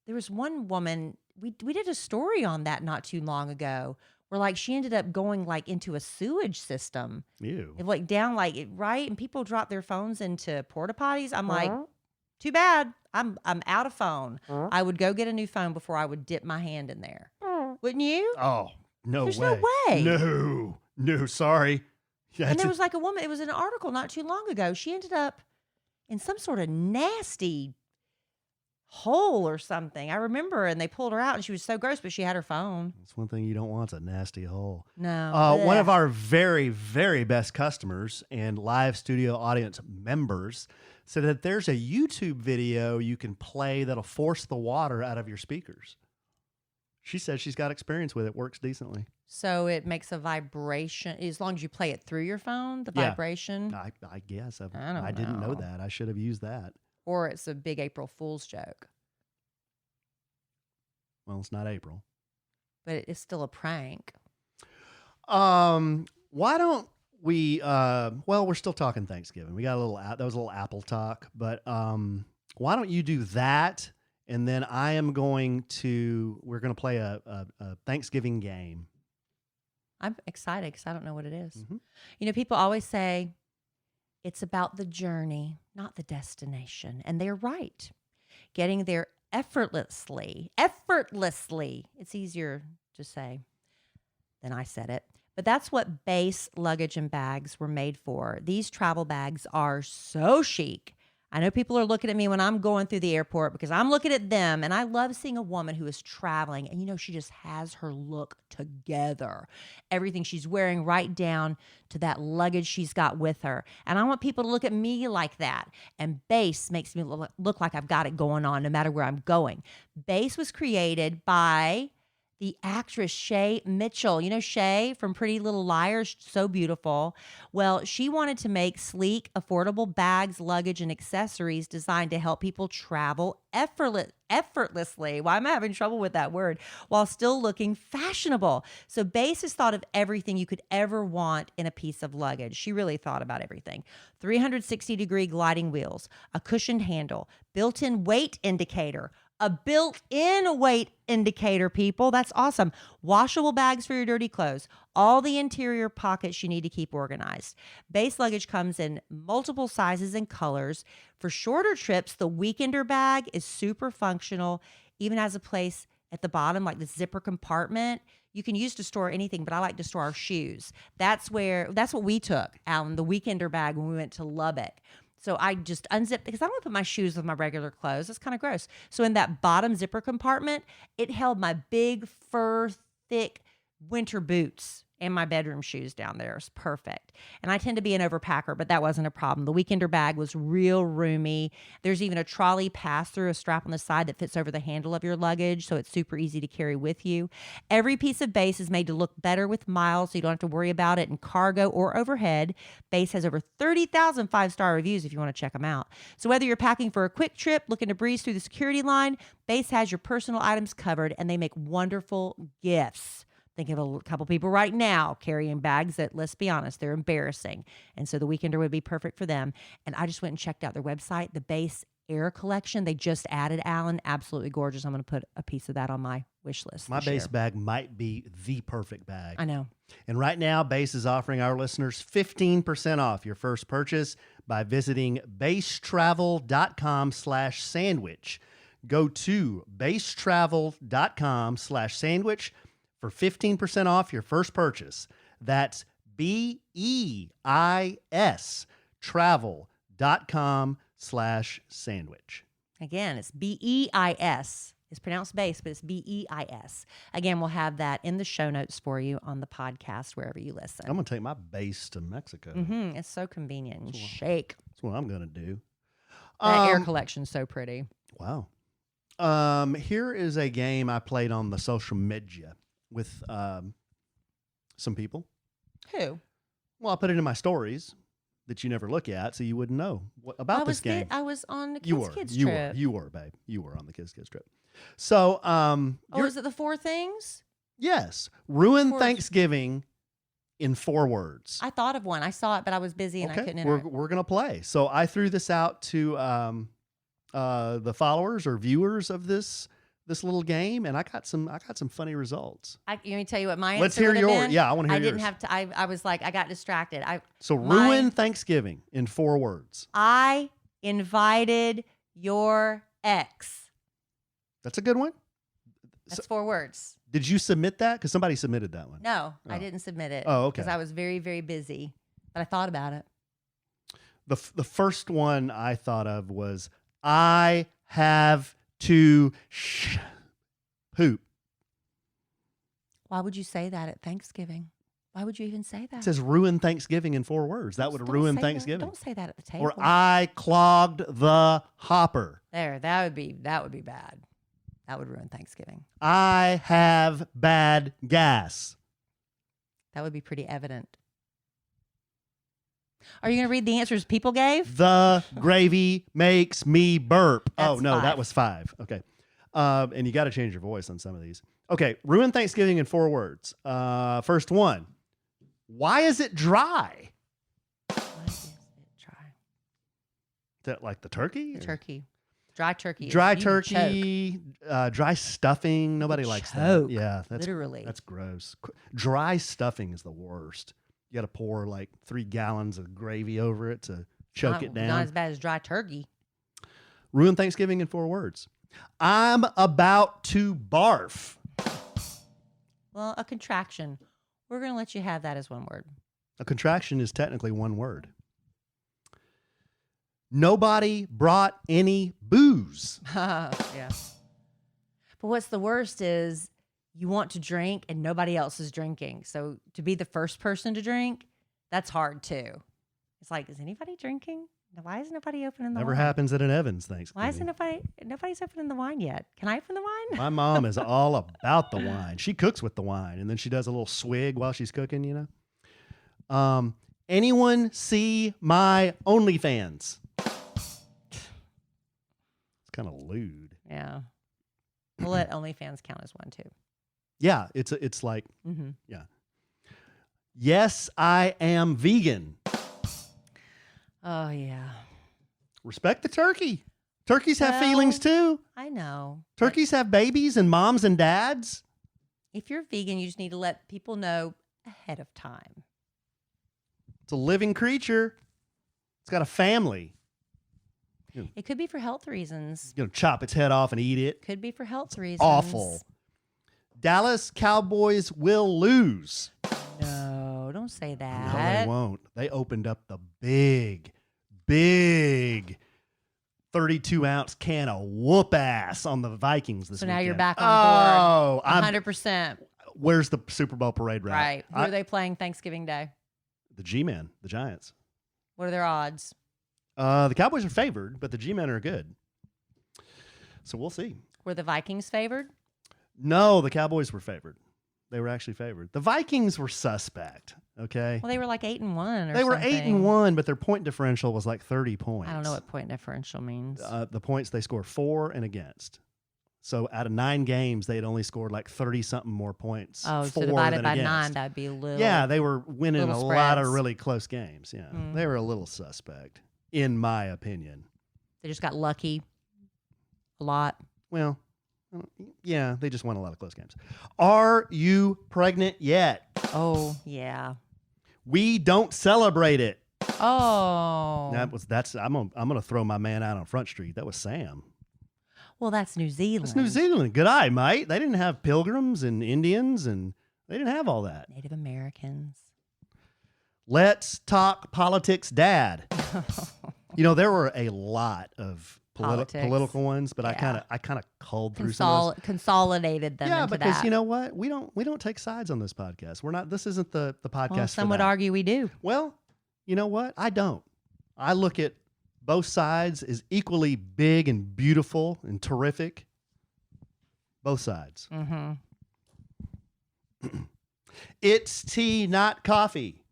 there was one woman, we did a story on that not too long ago, where like she ended up going like into a sewage system. Ew. It, like down like it, right? And people drop their phones into porta potties. I'm like, too bad. I'm out of phone. I would go get a new phone before I would dip my hand in there. Wouldn't you? Oh, no There's way. no way. No, sorry. And there was like a woman, it was an article not too long ago. She ended up in some sort of nasty hole or something. I remember, and they pulled her out, and she was so gross, but she had her phone. That's one thing you don't want, is a nasty hole. No. One of our very, very best customers and live studio audience members said that there's a YouTube video you can play that'll force the water out of your speakers. She says she's got experience with it. Works decently. So it makes a vibration as long as you play it through your phone. The vibration. I guess I didn't know that. I should have used that. Or it's a big April Fool's joke. Well, it's not April, but it's still a prank. Why don't we? Well, we're still talking Thanksgiving. We got that was a little Apple talk, but why don't you do that? And then we're going to play a Thanksgiving game. I'm excited because I don't know what it is. Mm-hmm. People always say it's about the journey, not the destination. And they're right. Getting there effortlessly. It's easier to say than I said it. But that's what base luggage and bags were made for. These travel bags are so chic. I know people are looking at me when I'm going through the airport because I'm looking at them, and I love seeing a woman who is traveling and, she just has her look together. Everything she's wearing right down to that luggage she's got with her. And I want people to look at me like that. And Base makes me look like I've got it going on no matter where I'm going. Base was created by the actress Shay Mitchell. You know Shay from Pretty Little Liars, so beautiful. Well, she wanted to make sleek, affordable bags, luggage, and accessories designed to help people travel effortlessly. Why am I having trouble with that word? While still looking fashionable. So Base has thought of everything you could ever want in a piece of luggage. She really thought about everything. 360-degree gliding wheels, a cushioned handle, built-in weight indicator, a built-in weight indicator, people. That's awesome. Washable bags for your dirty clothes. All the interior pockets you need to keep organized. Base luggage comes in multiple sizes and colors. For shorter trips, the Weekender bag is super functional, even has a place at the bottom, like the zipper compartment. You can use to store anything, but I like to store our shoes. That's what we took, Alan, the Weekender bag when we went to Lubbock. So I just unzipped because I don't want to put my shoes with my regular clothes. That's kind of gross. So in that bottom zipper compartment, it held my big fur, thick winter boots and my bedroom shoes down there. It's perfect. And I tend to be an overpacker, but that wasn't a problem. The Weekender bag was real roomy. There's even a trolley pass-through, a strap on the side that fits over the handle of your luggage, so it's super easy to carry with you. Every piece of Base is made to look better with miles, so you don't have to worry about it in cargo or overhead. Base has over 30,000 five-star reviews if you want to check them out. So whether you're packing for a quick trip, looking to breeze through the security line, Base has your personal items covered, and they make wonderful gifts. Think of a couple people right now carrying bags that, let's be honest, they're embarrassing. And so the Weekender would be perfect for them. And I just went and checked out their website, the Base Air Collection. They just added, Alan. Absolutely gorgeous. I'm going to put a piece of that on my wish list. My Base bag might be the perfect bag. I know. And right now, Base is offering our listeners 15% off your first purchase by visiting basetravel.com/sandwich. Go to basetravel.com/sandwich for 15% off your first purchase. That's BEIS travel.com/sandwich. Again, it's BEIS. It's pronounced Base, but it's BEIS. Again, we'll have that in the show notes for you on the podcast, wherever you listen. I'm going to take my Base to Mexico. It's so convenient and shake. That's what I'm going to do. That air collection's so pretty. Wow. Here is a game I played on the social media with some people. Who? Well, I put it in my stories that you never look at, so you wouldn't know about this game. I was on the Kids trip. You were, babe. You were on the Kids trip. So, is it the 4 things? Yes. Ruin Thanksgiving in 4 words. I thought of one. I saw it, but I was busy and I couldn't enter it. We're going to play. So I threw this out to the followers or viewers of this little game, and I got some funny results. Let me tell you what my answer Let's hear yours. been. Yeah, I want to hear yours. I didn't have to. I was like, I got distracted. Ruin Thanksgiving in 4 words. I invited your ex. That's a good one. That's 4 words. Did you submit that? Because somebody submitted that one. No, I didn't submit it. Oh, okay. Because I was very, very busy, but I thought about it. The first one I thought of was, I have to poop. Why would you say that at Thanksgiving? Why would you even say that? It says ruin Thanksgiving in 4 words. That would ruin Thanksgiving. Don't say that at the table. Or I clogged the hopper. That would be bad. That would ruin Thanksgiving. I have bad gas. That would be pretty evident. Are you going to read the answers people gave? The gravy makes me burp. That's oh, no, 5. that was 5. Okay. And you got to change your voice on some of these. Okay. Ruin Thanksgiving in 4 words. First one. Why is it dry? Why is it dry? Is that like the turkey? The turkey. Dry turkey. Dry turkey, dry stuffing. Nobody likes that. Yeah, literally. That's gross. Dry stuffing is the worst. You got to pour like 3 gallons of gravy over it to choke it down. Not as bad as dry turkey. Ruin Thanksgiving in 4 words. I'm about to barf. Well, a contraction. We're going to let you have that as 1 word. A contraction is technically 1 word. Nobody brought any booze. Yeah. But what's the worst is you want to drink and nobody else is drinking. So to be the first person to drink, that's hard too. It's like, is anybody drinking? Why is nobody opening the Never wine? happens at an Evans Thanksgiving. Why is nobody's opening the wine yet? Can I open the wine? My mom is all about the wine. She cooks with the wine, and then she does a little swig while she's cooking, you know. Anyone see my OnlyFans? It's kind of lewd. Yeah. We'll let OnlyFans count as one, too. Yeah, it's like, yeah. Yes, I am vegan. Oh, yeah. Respect the turkey. Turkeys have feelings too. I know. Turkeys have babies and moms and dads. If you're vegan, you just need to let people know ahead of time. It's a living creature. It's got a family. It could be for health reasons. You know, chop its head off and eat it. Could be for health reasons. Awful. Dallas Cowboys will lose. No, don't say that. No, they won't. They opened up the big 32-ounce can of whoop ass on the Vikings this weekend. So now you're back on board. 100%. Where's the Super Bowl parade route? Right. Who are they playing Thanksgiving Day? The G-Men, the Giants. What are their odds? The Cowboys are favored, but the G-Men are good. So we'll see. Were the Vikings favored? No, the Cowboys were favored. They were actually favored. The Vikings were suspect, okay? Well, they were like 8-1 or something. They were 8-1, but their point differential was like 30 points. I don't know what point differential means. The points they scored for and against. So out of 9 games, they had only scored like 30-something more points. Oh, for so divided than by against. 9, that'd be a little. Yeah, they were winning a little lot of spreads. really close games. Yeah, they were a little suspect, in my opinion. They just got lucky a lot. Well, yeah, they just won a lot of close games. Are you pregnant yet? Oh, yeah. We don't celebrate it. Oh. I'm gonna throw my man out on Front Street. That was Sam. Well, that's New Zealand. That's New Zealand. Good eye, mate. They didn't have pilgrims and Indians, and they didn't have all that. Native Americans. Let's talk politics, Dad. You know, there were a lot of political ones, but Yeah. I kind of culled through some of those. Consolidated them Yeah, into because that. you know what? We don't take sides on this podcast. We're not. This isn't the podcast. Well, for some would that. argue we do. Well, you know what? I don't. I look at both sides as equally big and beautiful and terrific. Both sides. Mm-hmm. It's tea, not coffee.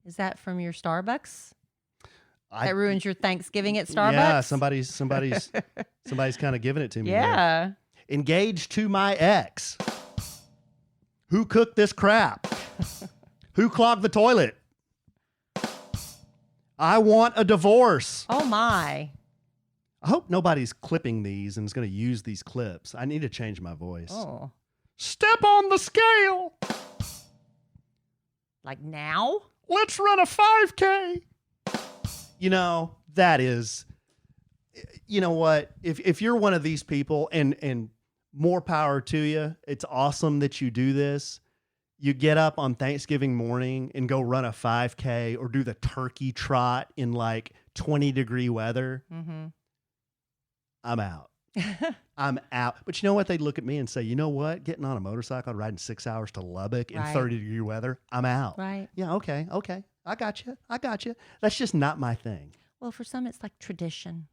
Is that from your Starbucks? That ruins your Thanksgiving at Starbucks? Yeah, somebody's kind of giving it to me. Yeah. Here. Engaged to my ex. Who cooked this crap? Who clogged the toilet? I want a divorce. Oh, my. I hope nobody's clipping these and is going to use these clips. I need to change my voice. Oh. Step on the scale. Like now? Let's run a 5K. You know, that is, you know what? If you're one of these people, and more power to you, it's awesome that you do this. You get up on Thanksgiving morning and go run a 5K or do the turkey trot in like 20-degree weather. Mm-hmm. I'm out. I'm out. But you know what? They'd look at me and say, you know what? Getting on a motorcycle, riding 6 hours to Lubbock in 30-degree weather, I'm out. Right. Yeah, okay. I got you. That's just not my thing. Well, for some, it's like tradition.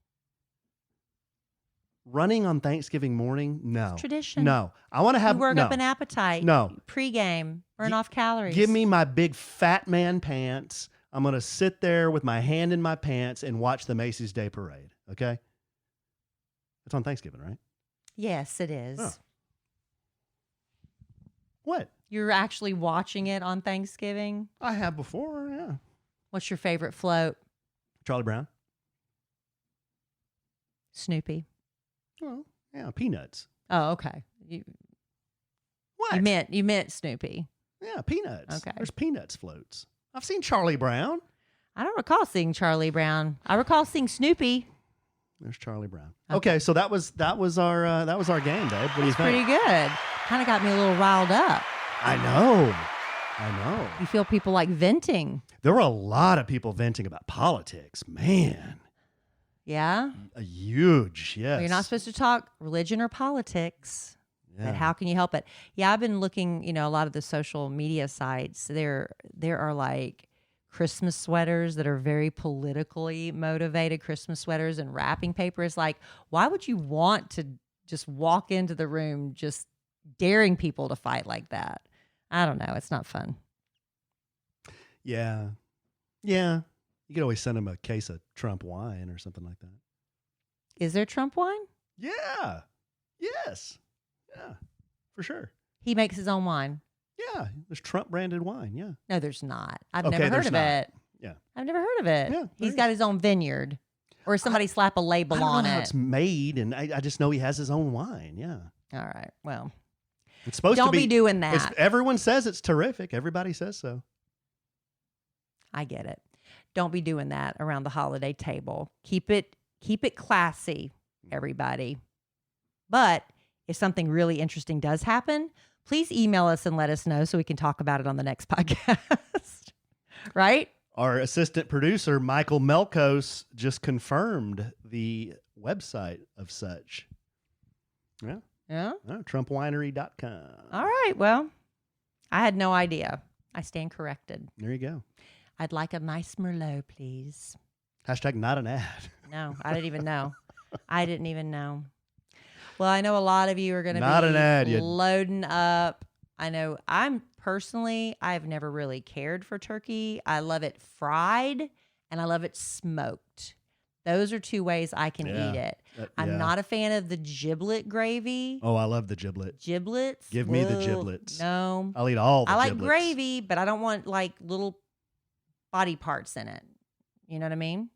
Running on Thanksgiving morning? No. It's tradition. No. I want to have You work no. up an appetite. No. Pre-game. Burn off calories. Give me my big fat man pants. I'm going to sit there with my hand in my pants and watch the Macy's Day Parade. Okay? It's on Thanksgiving, right? Yes, it is. Oh. What? You're actually watching it on Thanksgiving? I have before, yeah. What's your favorite float? Charlie Brown? Snoopy. Well, yeah, Peanuts. Oh, okay. What? You meant Snoopy. Yeah, Peanuts. Okay. There's Peanuts floats. I've seen Charlie Brown. I don't recall seeing Charlie Brown. I recall seeing Snoopy. There's Charlie Brown. Okay, so that was our game, babe. What do you think? Pretty good. Kind of got me a little riled up. I know. You feel people like venting. There were a lot of people venting about politics. Man. Yeah? A huge, yes. Well, you're not supposed to talk religion or politics. Yeah. But how can you help it? Yeah, I've been looking, a lot of the social media sites. There are like Christmas sweaters that are very politically motivated Christmas sweaters and wrapping paper. Is like, why would you want to just walk into the room just daring people to fight like that? I don't know. It's not fun. Yeah. Yeah. You could always send him a case of Trump wine or something like that. Is there Trump wine? Yeah. Yes. Yeah. For sure. He makes his own wine. Yeah. There's Trump branded wine. Yeah. No, there's not. I've Okay, never heard there's of not. it. Yeah. I've never heard of it. Yeah, He's there got is. his own vineyard. Or somebody slap a label I don't on know how it. it's made, and I just know he has his own wine. Yeah. All right. Well, It's supposed don't to be doing that. Everyone says it's terrific. Everybody says so. I get it. Don't be doing that around the holiday table. Keep it classy, everybody. But if something really interesting does happen, please email us and let us know so we can talk about it on the next podcast. Right? Our assistant producer, Michael Melkos, just confirmed the website of such. Yeah. Yeah. TrumpWinery.com. All right. Well, I had no idea. I stand corrected. There you go. I'd like a nice Merlot, please. Hashtag not an ad. No, I didn't even know. I didn't even know. Well, I know a lot of you are going to be Not an ad, you- loading up. I know I've never really cared for turkey. I love it fried and I love it smoked. Those are two ways I can Yeah. eat it. Yeah. I'm not a fan of the giblet gravy. Oh, I love the giblet. Giblets? Give me the Ugh, giblets. No. I'll eat all the I like giblets. gravy, but I don't want like little body parts in it. You know what I mean?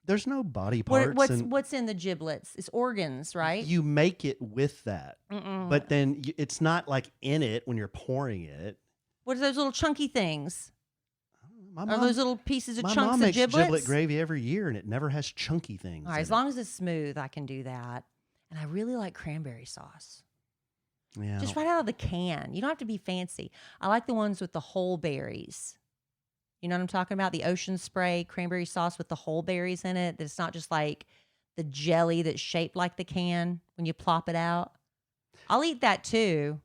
There's no body parts. What's in the giblets? It's organs, right? You make it with that. Mm-mm. But then it's not like in it when you're pouring it. What are those little chunky things? My Are mom, those little pieces of my chunks mom of makes giblets? giblet gravy every year, and it never has chunky things. All right, in as it. long as it's smooth, I can do that. And I really like cranberry sauce. Yeah. Just right out of the can. You don't have to be fancy. I like the ones with the whole berries. You know what I'm talking about? The ocean spray cranberry sauce with the whole berries in it. That's not just like the jelly that's shaped like the can when you plop it out. I'll eat that too.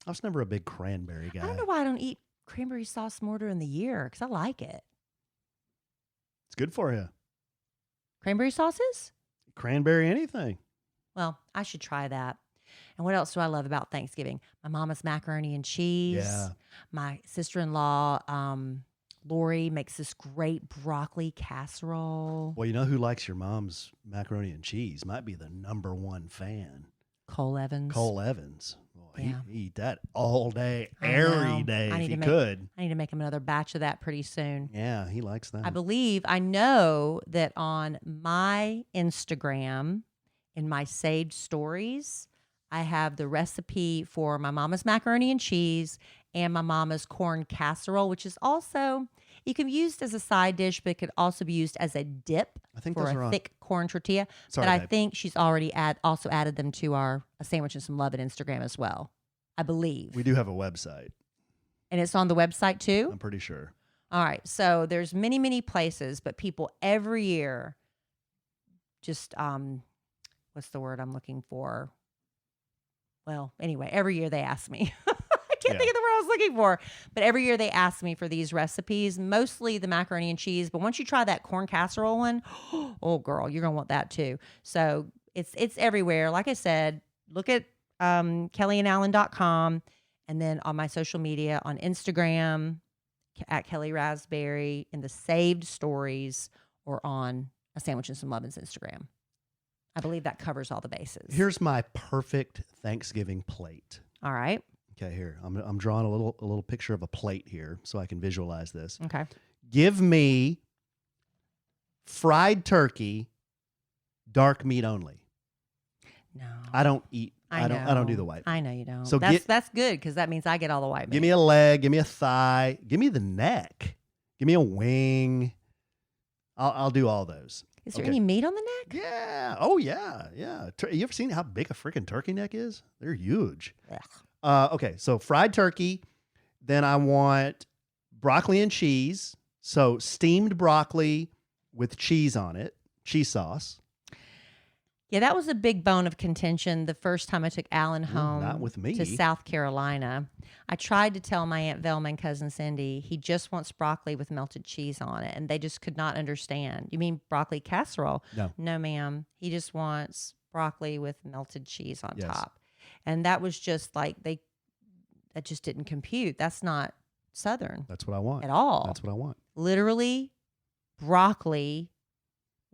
I was never a big cranberry guy. I don't know why I don't eat cranberry sauce more during the year because I like it. It's good for you. Cranberry sauces? Cranberry anything. Well, I should try that. And what else do I love about Thanksgiving? My mama's macaroni and cheese. Yeah. My sister-in-law, Lori, makes this great broccoli casserole. Well, you know who likes your mom's macaroni and cheese? Might be the number one fan. Cole Evans. Cole Evans. Well, Yeah. he'd eat that all day, I every know. day I if need he to make- could. I need to make him another batch of that pretty soon. Yeah, he likes that. I know that on my Instagram, in my saved stories, I have the recipe for my mama's macaroni and cheese and my mama's corn casserole, which is also, you can be used as a side dish, but it could also be used as a dip I think for those are a on. thick corn tortilla. Sorry, but I babe. think she's already also added them to our A Sandwich and Some Love at Instagram as well, I believe. We do have a website. And it's on the website too? I'm pretty sure. All right. So there's many, many places, but people every year just what's the word I'm looking for? Well, anyway, every year they ask me. I can't think of the word I was looking for. But every year they ask me for these recipes, mostly the macaroni and cheese. But once you try that corn casserole one, oh girl, you're gonna want that too. So it's everywhere. Like I said, look at kellyandalan.com and then on my social media on Instagram at Kellie Raspberry in the saved stories or on A Sandwich and Some Lovin's Instagram. I believe that covers all the bases. Here's my perfect Thanksgiving plate. All right. Okay, here. I'm drawing a little picture of a plate here so I can visualize this. Okay. Give me fried turkey, dark meat only. No. I don't eat. I don't do the white. I know you don't. So that's good because that means I get all the white meat. Give me a leg, give me a thigh, give me the neck, give me a wing. I'll do all those. Is there Okay. any meat on the neck? Yeah. Oh yeah. Yeah. You ever seen how big a freaking turkey neck is? They're huge. Ugh. Okay. So fried turkey. Then I want broccoli and cheese. So steamed broccoli with cheese on it, cheese sauce. Yeah, that was a big bone of contention the first time I took Alan home not with me. to South Carolina. I tried to tell my Aunt Velma and Cousin Cindy he just wants broccoli with melted cheese on it, and they just could not understand. You mean broccoli casserole? No. No, ma'am. He just wants broccoli with melted cheese on Yes. top. And that was just like that just didn't compute. That's not Southern That's what I want. at all. That's what I want. Literally broccoli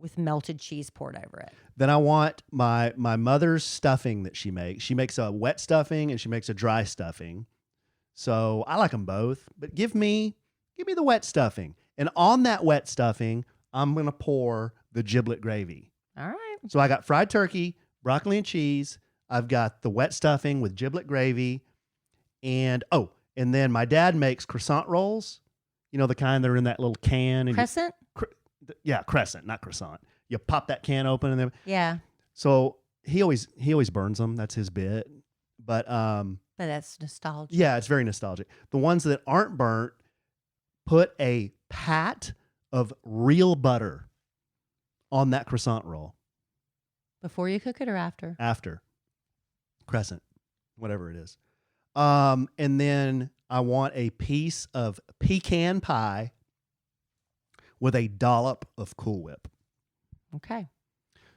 with melted cheese poured over it. Then I want my mother's stuffing that she makes. She makes a wet stuffing and she makes a dry stuffing. So I like them both, but give me the wet stuffing. And on that wet stuffing, I'm going to pour the giblet gravy. All right. So I got fried turkey, broccoli and cheese. I've got the wet stuffing with giblet gravy. And then my dad makes croissant rolls. You know, the kind that are in that little can. And Crescent? crescent, not croissant. You pop that can open and then Yeah. so he always burns them. That's his bit. But But that's nostalgia. yeah, it's very nostalgic. The ones that aren't burnt, put a pat of real butter on that croissant roll. Before you cook it or after? After crescent, whatever it is. And then I want a piece of pecan pie with a dollop of Cool Whip. Okay.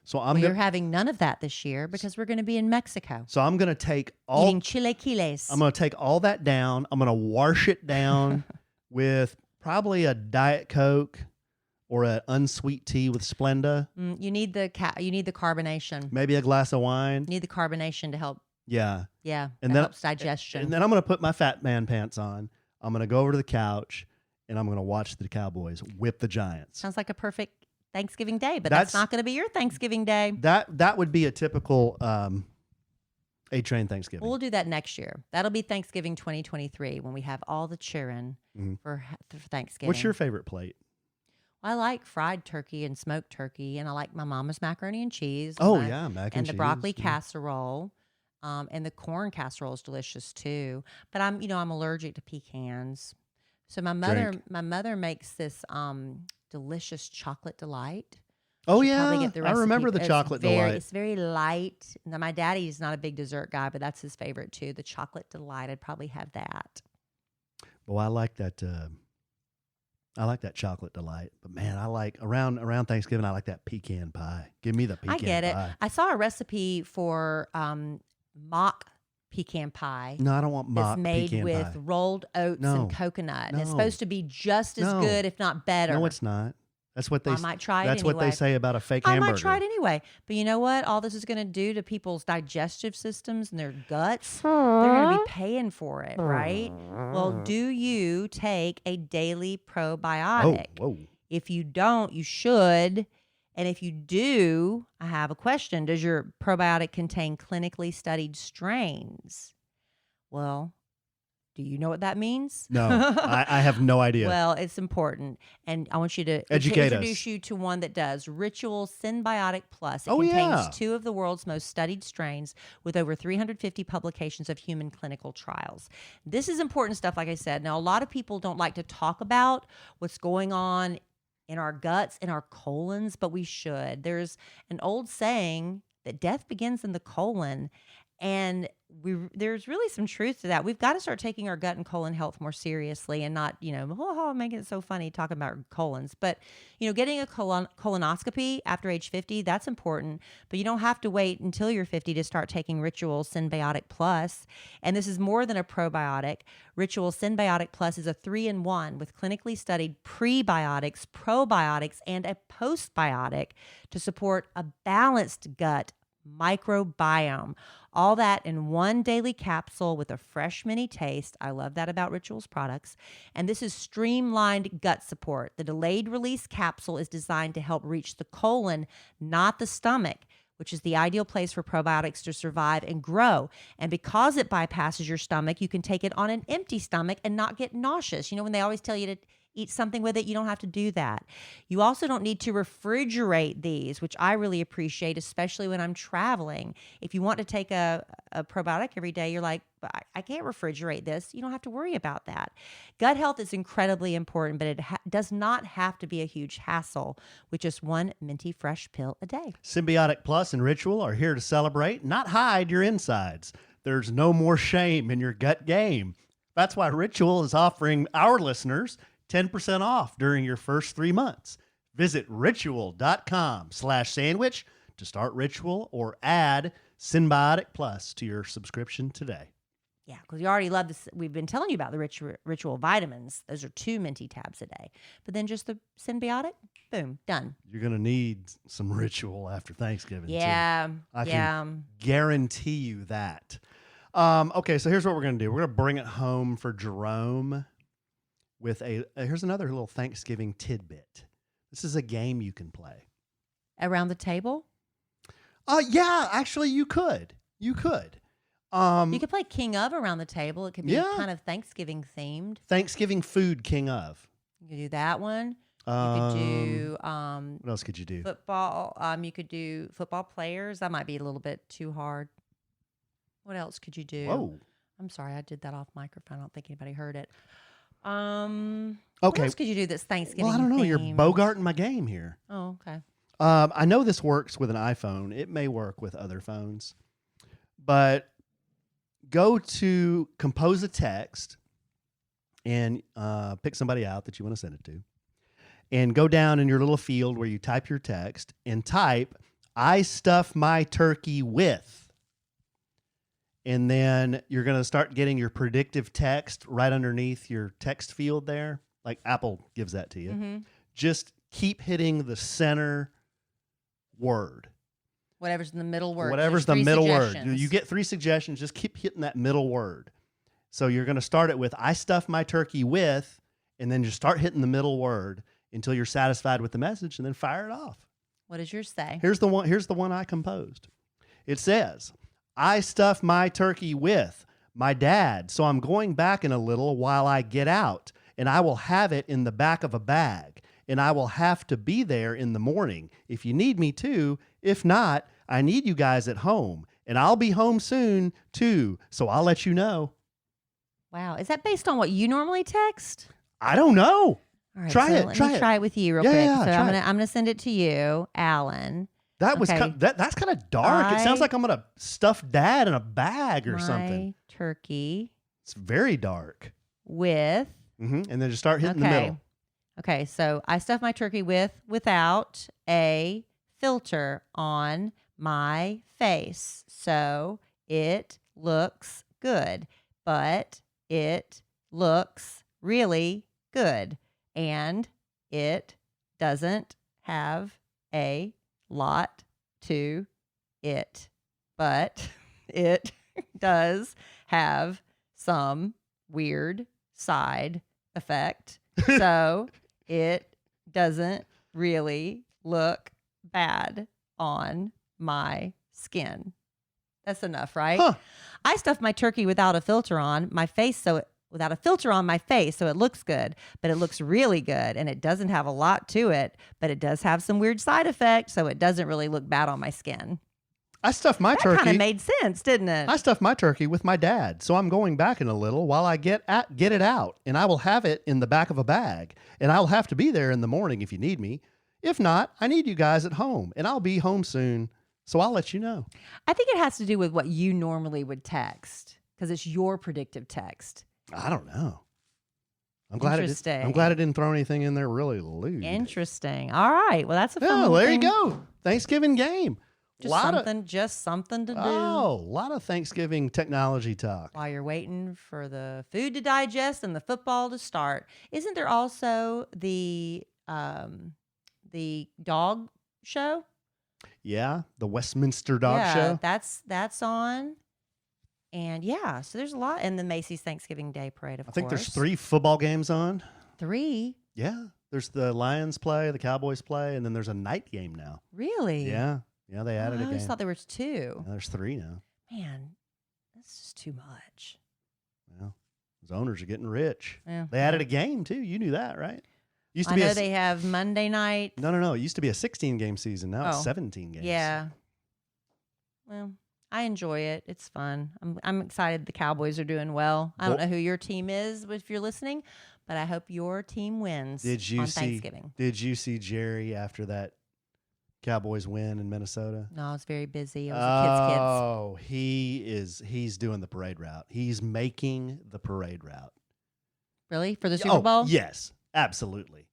So You're having none of that this year because we're going to be in Mexico. So I'm going to take Eating chilaquiles. I'm going to take all that down. I'm going to wash it down with probably a Diet Coke or an unsweet tea with Splenda. You need the carbonation. Maybe a glass of wine. You need the carbonation to help. Yeah. Yeah. And that then helps digestion. And then I'm going to put my fat man pants on. I'm going to go over to the couch and I'm going to watch the Cowboys whip the Giants. Sounds like a perfect Thanksgiving day, but that's not going to be your Thanksgiving day. That would be a typical A-Train Thanksgiving. We'll do that next year. That'll be Thanksgiving 2023 when we have all the cheering for Thanksgiving. What's your favorite plate? I like fried turkey and smoked turkey, and I like my mama's macaroni and cheese. Oh, yeah, mac and the cheese. broccoli casserole, and the corn casserole is delicious too. But I'm allergic to pecans, so my mother makes this delicious chocolate delight. Oh You yeah, probably get the I remember the recipe. chocolate delight. It's very light. Now, my daddy is not a big dessert guy, but that's his favorite too. The chocolate delight. I'd probably have that. Well, I like that. I like that chocolate delight. But man, I like around Thanksgiving. I like that pecan pie. Give me the pecan pie. I get it. I saw a recipe for mock pecan pie. No, I don't want mock It's made pecan with pie. rolled oats No. and coconut. And it's No. supposed to be just as No. good, if not better. No, it's not. That's what they. I might try it That's what they anyway. say about a fake I hamburger. might try it anyway. But you know what? All this is going to do to people's digestive systems and their guts, they're going to be paying for it, right? Well, do you take a daily probiotic? Whoa. If you don't, you should. And if you do, I have a question. Does your probiotic contain clinically studied strains? Well, do you know what that means? No, I have no idea. Well, it's important. And I want you to Educate introduce us. you to one that does. Ritual Symbiotic Plus. It Oh, contains yeah. 2 of the world's most studied strains with over 350 publications of human clinical trials. This is important stuff, like I said. Now, a lot of people don't like to talk about what's going on in our guts, in our colons, but we should. There's an old saying that death begins in the colon. And there's really some truth to that. We've got to start taking our gut and colon health more seriously and not, making it so funny talking about colons. But, getting a colonoscopy after age 50, that's important. But you don't have to wait until you're 50 to start taking Ritual Symbiotic Plus. And this is more than a probiotic. Ritual Symbiotic Plus is a 3-in-1 with clinically studied prebiotics, probiotics, and a postbiotic to support a balanced gut microbiome. All that in one daily capsule with a fresh mini taste. I love that about Rituals products. And this is streamlined gut support. The delayed release capsule is designed to help reach the colon, not the stomach, which is the ideal place for probiotics to survive and grow. And because it bypasses your stomach, you can take it on an empty stomach and not get nauseous. When they always tell you to eat something with it. You don't have to do that. You also don't need to refrigerate these, which I really appreciate, especially when I'm traveling. If you want to take a probiotic every day, you're like, but I can't refrigerate this. You don't have to worry about that. Gut health is incredibly important, but it does not have to be a huge hassle with just one minty fresh pill a day. Symbiotic Plus and Ritual are here to celebrate, not hide your insides. There's no more shame in your gut game. That's why Ritual is offering our listeners 10% off during your first 3 months. Visit ritual.com/sandwich to start Ritual or add Symbiotic Plus to your subscription today. Yeah, because you already love this. We've been telling you about the Ritual vitamins. Those are 2 minty tabs a day. But then just the Symbiotic, boom, done. You're going to need some Ritual after Thanksgiving, Yeah, too. I can guarantee you that. Okay, so here's what we're going to do. We're going to bring it home for Jerome with here's another little Thanksgiving tidbit. This is a game you can play. Around the table? Yeah, actually you could. You could. You could play King of around the table. It could be kind of Thanksgiving themed. Thanksgiving food King of. You could do that one. You could do what else could you do? Football. You could do football players. That might be a little bit too hard. What else could you do? Whoa. I'm sorry, I did that off microphone. I don't think anybody heard it. Okay. What else could you do that's Thanksgiving Well, I don't know. themed? You're bogarting my game here. Oh, okay. I know this works with an iPhone. It may work with other phones. But go to compose a text and pick somebody out that you want to send it to. And go down in your little field where you type your text and type, I stuff my turkey with. And then you're going to start getting your predictive text right underneath your text field there. Like Apple gives that to you. Mm-hmm. Just keep hitting the center word. Whatever's in the middle word. Whatever's the middle word. You get 3 suggestions. Just keep hitting that middle word. So you're going to start it with, I stuff my turkey with, and then just start hitting the middle word until you're satisfied with the message, and then fire it off. What does yours say? Here's the one I composed. It says, I stuff my turkey with my dad, so I'm going back in a little while I get out, and I will have it in the back of a bag, and I will have to be there in the morning if you need me to. If not, I need you guys at home, and I'll be home soon too, so I'll let you know. Wow. Is that based on what you normally text? I don't know. All right, Try so it. Let me try it with you real quick. Yeah, so try I'm gonna send it to you, Alan. That was Okay. that's kind of dark. It sounds like I'm gonna stuff dad in a bag or something. Turkey It's very dark. with. And then just start hitting the middle. Okay, so I stuff my turkey without a filter on my face, so it looks good, but it looks really good, and it doesn't have a lot to it, but it does have some weird side effect, so it doesn't really look bad on my skin. That's enough, right? Huh. I stuffed my turkey without a filter on my face, without a filter on my face, so it looks good, but it looks really good, and it doesn't have a lot to it, but it does have some weird side effects, so it doesn't really look bad on my skin. I stuffed my That turkey. kind of made sense, didn't it? I stuffed my turkey with my dad, so I'm going back in a little while I get it out, and I will have it in the back of a bag, and I'll have to be there in the morning if you need me. If not, I need you guys at home, and I'll be home soon, so I'll let you know. I think it has to do with what you normally would text, because it's your predictive text. I don't know. I'm glad Interesting. it didn't throw anything in there really lewd. Interesting. All right. Well, that's a fun Yeah, little there you thing. go. Thanksgiving game. Just something to do Oh, a lot of Thanksgiving technology talk. while you're waiting for the food to digest and the football to start. Isn't there also the dog show? Yeah, the Westminster Dog yeah, Show. That's on. And yeah, so there's a lot. And the Macy's Thanksgiving Day Parade, of I course. think there's 3 football games on. 3? Yeah, there's the Lions play, the Cowboys play, and then there's a night game now. Really? Yeah, they added I a always game. thought there was 2. Yeah, there's 3 now. Man, that's just too much. Well, Those owners are getting rich. Yeah. They added a game too. You knew that, right? Used to I be know they have Monday night. No. It used to be a 16-game season. Now it's 17 games. Yeah. Well, I enjoy it. It's fun. I'm excited the Cowboys are doing well. I don't know who your team is if you're listening, but I hope your team wins on Thanksgiving. Did you see Jerry after that Cowboys win in Minnesota? No, I was very busy. I was kids. Oh, he's doing the parade route. He's making the parade route. Really? For the Super Bowl? Yes, absolutely.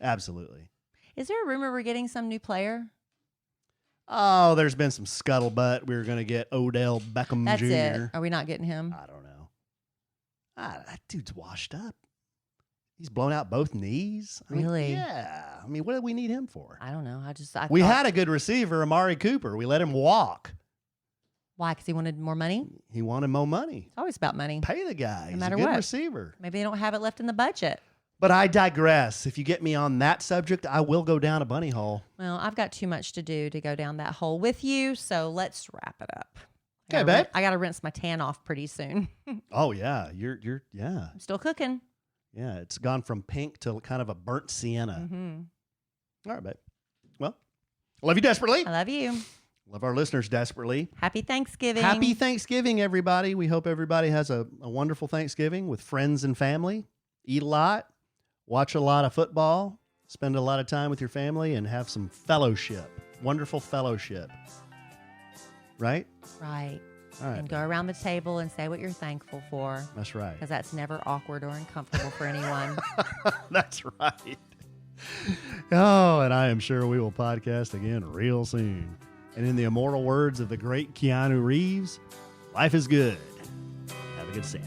Absolutely. Is there a rumor we're getting some new player? Oh, there's been some scuttlebutt. We were going to get Odell Beckham That's Jr. it. Are we not getting him? I don't know. That dude's washed up. He's blown out both knees. Really? Yeah. I mean, what did we need him for? I don't know. We had a good receiver, Amari Cooper. We let him walk. Why? Because he wanted more money? He wanted more money. It's always about money. Pay the guy. No He's matter a good what. receiver. Maybe they don't have it left in the budget. But I digress. If you get me on that subject, I will go down a bunny hole. Well, I've got too much to do to go down that hole with you, so let's wrap it up. Okay, babe. I got to rinse my tan off pretty soon. Oh yeah, you're yeah. I'm still cooking. Yeah, it's gone from pink to kind of a burnt sienna. Mm-hmm. All right, babe. Well, love you desperately. I love you. Love our listeners desperately. Happy Thanksgiving. Happy Thanksgiving, everybody. We hope everybody has a wonderful Thanksgiving with friends and family. Eat a lot, watch a lot of football, spend a lot of time with your family, and have some fellowship. Wonderful fellowship. Right? Right. All right. And go around the table and say what you're thankful for. That's right. Because that's never awkward or uncomfortable for anyone. That's right. Oh, and I am sure we will podcast again real soon. And in the immortal words of the great Keanu Reeves, life is good. Have a good Sam.